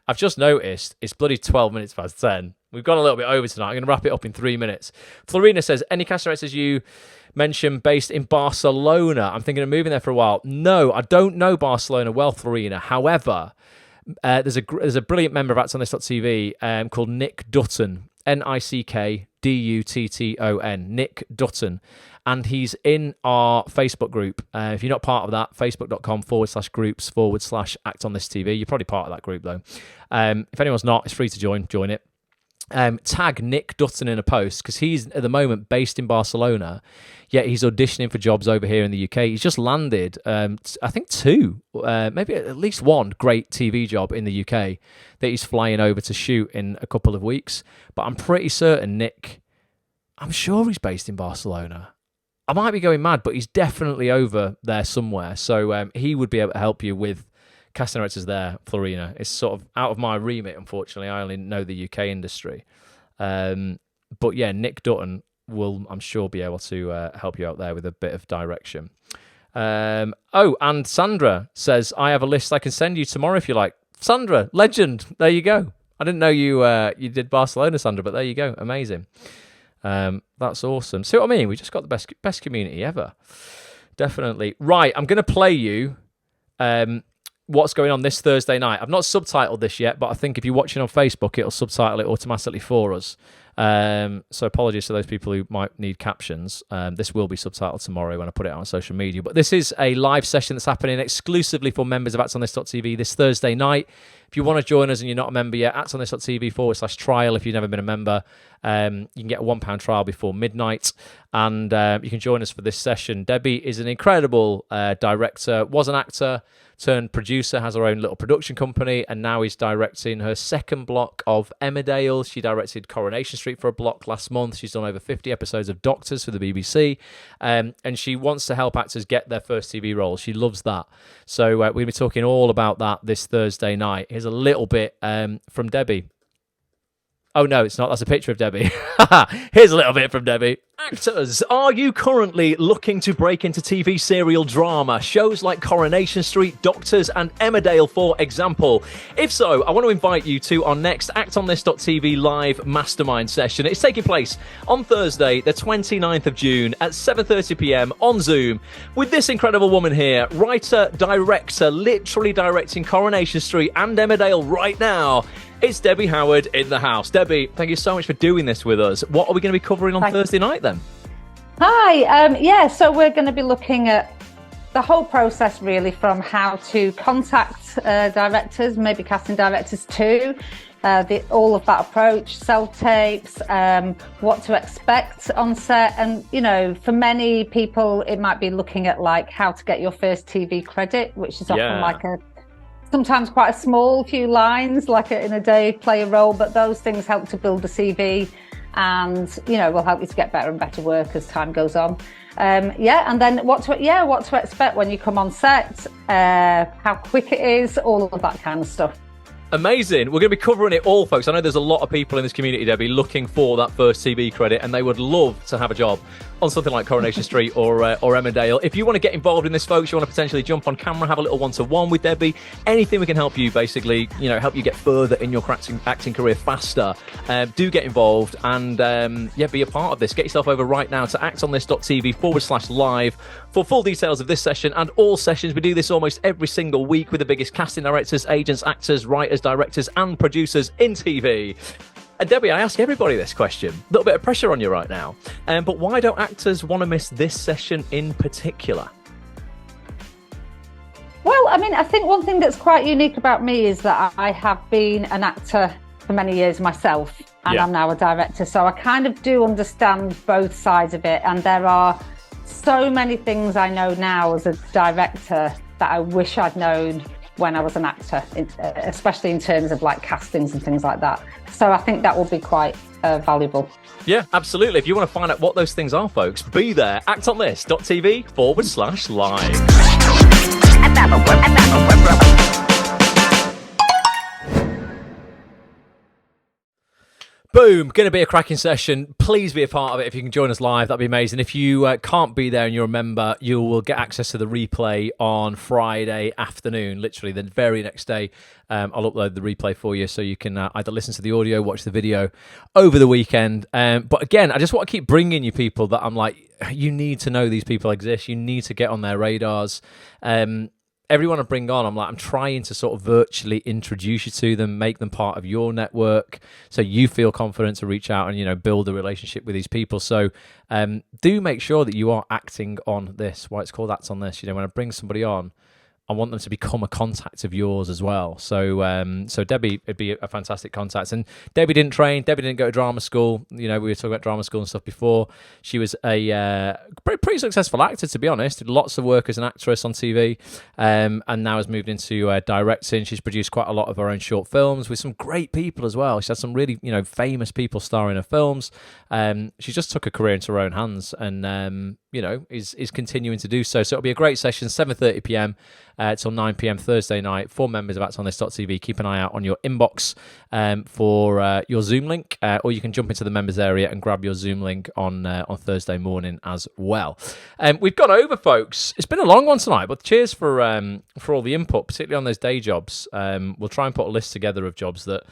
I've just noticed it's bloody 12 minutes past 10. We've gone a little bit over tonight. I'm going to wrap it up in 3 minutes. Florina says, any cast directors you mentioned based in Barcelona? I'm thinking of moving there for a while. No, I don't know Barcelona well, Florina. However, there's a brilliant member of ActsOnThis.tv called Nick Dutton, NickDutton, Nick Dutton. And he's in our Facebook group. If you're not part of that, facebook.com/groups/ActOnThisTV. You're probably part of that group, though. If anyone's not, it's free to join. Join it. Tag Nick Dutton in a post, because he's at the moment based in Barcelona, yet he's auditioning for jobs over here in the UK. He's just landed, I think 2, maybe at least 1 great TV job in the UK that he's flying over to shoot in a couple of weeks. But I'm pretty certain Nick, I'm sure he's based in Barcelona. I might be going mad, but he's definitely over there somewhere. So he would be able to help you with casting directors there, Florina. It's sort of out of my remit, unfortunately. I only know the UK industry. But yeah, Nick Dutton will, I'm sure, be able to help you out there with a bit of direction. And Sandra says, I have a list I can send you tomorrow if you like. Sandra, legend. There you go. I didn't know you did Barcelona, Sandra, but there you go. Amazing. That's awesome. See what I mean? We just got the best community ever. Definitely. Right, I'm going to play you what's going on this Thursday night. I've not subtitled this yet, but I think if you're watching on Facebook, it'll subtitle it automatically for us. So apologies to those people who might need captions. This will be subtitled tomorrow when I put it out on social media. But this is a live session that's happening exclusively for members of ActsOnThis.tv this Thursday night. If you want to join us and you're not a member yet, ActsOnThis.tv/trial. If you've never been a member, you can get a £1 trial before midnight. And you can join us for this session. Debbie is an incredible director, was an actor, turned producer, has her own little production company, and now is directing her second block of Emmerdale. She directed Coronation Street for a block last month. She's done over 50 episodes of Doctors for the BBC, and she wants to help actors get their first TV roles. She loves that. So we're going to be talking all about that this Thursday night. Here's a little bit from Debbie. Oh, no, it's not. That's a picture of Debbie. Here's a little bit from Debbie. Actors, are you currently looking to break into TV serial drama? Shows like Coronation Street, Doctors, and Emmerdale, for example. If so, I want to invite you to our next ActOnThis.tv live mastermind session. It's taking place on Thursday, the 29th of June at 7:30 p.m. on Zoom with this incredible woman here, writer, director, literally directing Coronation Street and Emmerdale right now. It's Debbie Howard in the house. Debbie, thank you so much for doing this with us. What are we going to be covering on Thursday night then? Hi, so we're going to be looking at the whole process really, from how to contact directors, maybe casting directors too, all of that approach, self-tapes, what to expect on set. And, you know, for many people, it might be looking at like how to get your first TV credit, which is often like sometimes quite a small few lines, like in a day, play a role, but those things help to build a CV and, you know, will help you to get better and better work as time goes on. And then what to expect when you come on set, how quick it is, all of that kind of stuff. Amazing. We're going to be covering it all, folks. I know there's a lot of people in this community, Debbie, looking for that first TV credit, and they would love to have a job on something like Coronation Street or Emmerdale. If you want to get involved in this, folks, you want to potentially jump on camera, have a little one-to-one with Debbie, anything we can help you, basically, you know, help you get further in your acting career faster, do get involved and, be a part of this. Get yourself over right now to actonthis.tv/live for full details of this session and all sessions. We do this almost every single week with the biggest casting directors, agents, actors, writers, directors, and producers in TV. And Debbie, I ask everybody this question. A little bit of pressure on you right now. But why don't actors want to miss this session in particular? Well, I mean, I think one thing that's quite unique about me is that I have been an actor for many years myself, and I'm now a director. So I kind of do understand both sides of it. And there are so many things I know now as a director that I wish I'd known when I was an actor, especially in terms of like castings and things like that. So I think that will be quite valuable. Yeah, absolutely. If you want to find out what those things are, folks, be there. actonthis.tv/live. Boom, going to be a cracking session. Please be a part of it if you can join us live. That'd be amazing. If you can't be there and you're a member, you will get access to the replay on Friday afternoon, literally the very next day. I'll upload the replay for you so you can either listen to the audio, watch the video over the weekend. But again, I just want to keep bringing you people that I'm like, you need to know these people exist. You need to get on their radars. Everyone I bring on, I'm trying to sort of virtually introduce you to them, make them part of your network, so you feel confident to reach out and build a relationship with these people. So do make sure that you are acting on this. Why it's called Act on This. When I bring somebody on, I want them to become a contact of yours as well. So so Debbie would be a fantastic contact. And Debbie didn't train. Debbie didn't go to drama school. We were talking about drama school and stuff before. She was a pretty successful actor, to be honest. Did lots of work as an actress on TV, and now has moved into directing. She's produced quite a lot of her own short films with some great people as well. She's had some really famous people starring in her films. She just took a career into her own hands and is continuing to do so. So it'll be a great session, 7:30 p.m. Till 9 p.m. Thursday night for members of actonthis.tv. Keep an eye out on your inbox for your Zoom link, or you can jump into the members area and grab your Zoom link on Thursday morning as well. We've gone over, folks. It's been a long one tonight, but cheers for all the input, particularly on those day jobs. We'll try and put a list together of jobs that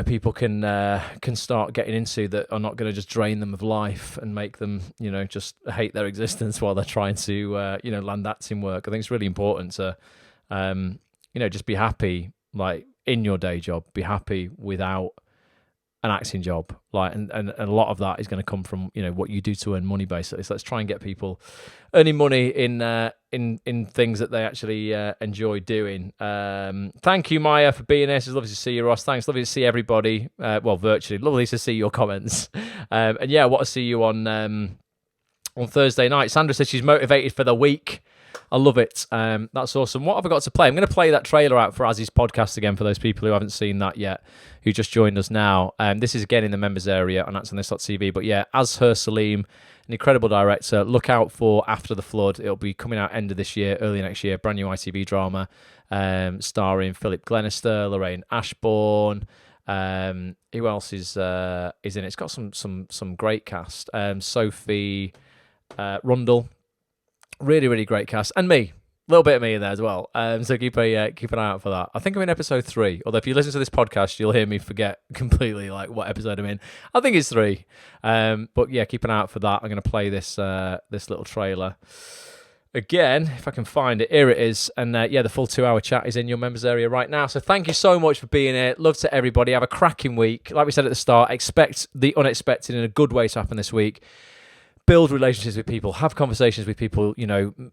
people can start getting into that are not going to just drain them of life and make them, just hate their existence while they're trying to, land acting work. I think it's really important to, just be happy, like, in your day job. Be happy without an acting job, like, and a lot of that is going to come from what you do to earn money, basically. So let's try and get people earning money in things that they actually enjoy doing. Thank you, Maya, for being here. It's lovely to see you, Ross. Thanks, lovely to see everybody. Virtually, lovely to see your comments. And yeah, I want to see you on Thursday night. Sandra says she's motivated for the week. I love it. That's awesome. What have I got to play? I'm going to play that trailer out for Azzy's podcast again for those people who haven't seen that yet, who just joined us now. This is again in the members area on actonthis.tv. But yeah, Azhur Saleem, an incredible director. Look out for After the Flood. It'll be coming out end of this year, early next year. Brand new ITV drama starring Philip Glenister, Lorraine Ashbourne. Who else is in it? It's got some great cast. Sophie Rundle. Really, really great cast. And me. A little bit of me in there as well. So keep an eye out for that. I think I'm in episode 3. Although if you listen to this podcast, you'll hear me forget completely like what episode I'm in. I think it's 3. But yeah, keep an eye out for that. I'm going to play this little trailer again, if I can find it. Here it is. And the full 2-hour chat is in your members area right now. So thank you so much for being here. Love to everybody. Have a cracking week. Like we said at the start, expect the unexpected in a good way to happen this week. Build relationships with people, have conversations with people,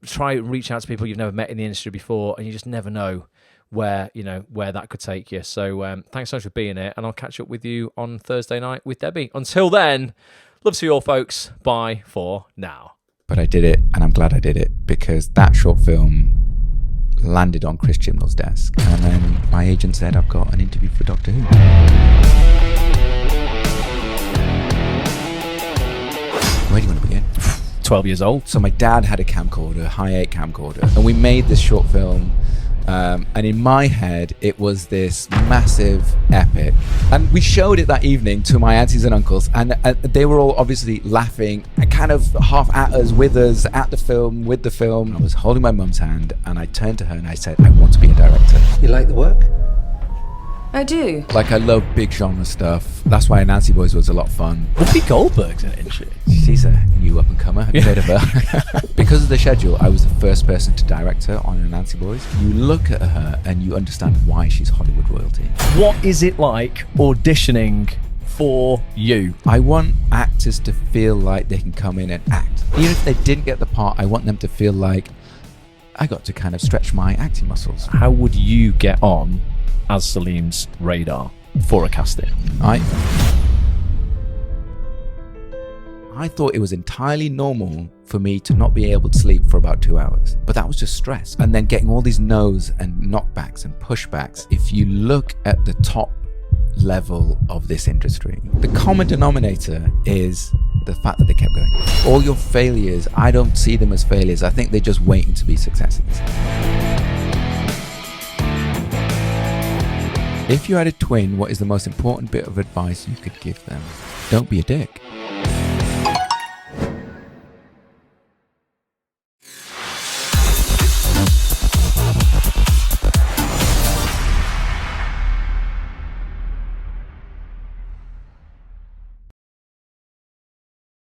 try reach out to people you've never met in the industry before, and you just never know where that could take you. So thanks so much for being here, and I'll catch up with you on Thursday night with Debbie. Until then, love to you all, folks. Bye for now. But I did it, and I'm glad I did it, because that short film landed on Chris Chibnall's desk, and then my agent said, I've got an interview for Doctor Who. Where do you want to begin? 12 years old. So my dad had a camcorder, high-8 camcorder, and we made this short film, and in my head it was this massive epic, and we showed it that evening to my aunties and uncles, and they were all obviously laughing and kind of half at us, with us, at the film, with the film. I was holding my mum's hand, and I turned to her and I said, I want to be a director. You like the work? I do. Like, I love big genre stuff. That's why Nancy Boys was a lot of fun. Whoopi Goldberg's in it, isn't she? She's a new up-and-comer. Have you heard of her? Because of the schedule, I was the first person to direct her on Nancy Boys. You look at her and you understand why she's Hollywood royalty. What is it like auditioning for you? I want actors to feel like they can come in and act. Even if they didn't get the part, I want them to feel like I got to kind of stretch my acting muscles. How would you get on as Saleem's radar for a casting? I I thought it was entirely normal for me to not be able to sleep for about 2 hours. But that was just stress. And then getting all these no's and knockbacks and pushbacks. If you look at the top level of this industry, the common denominator is the fact that they kept going. All your failures, I don't see them as failures. I think they're just waiting to be successes. If you had a twin, what is the most important bit of advice you could give them? Don't be a dick.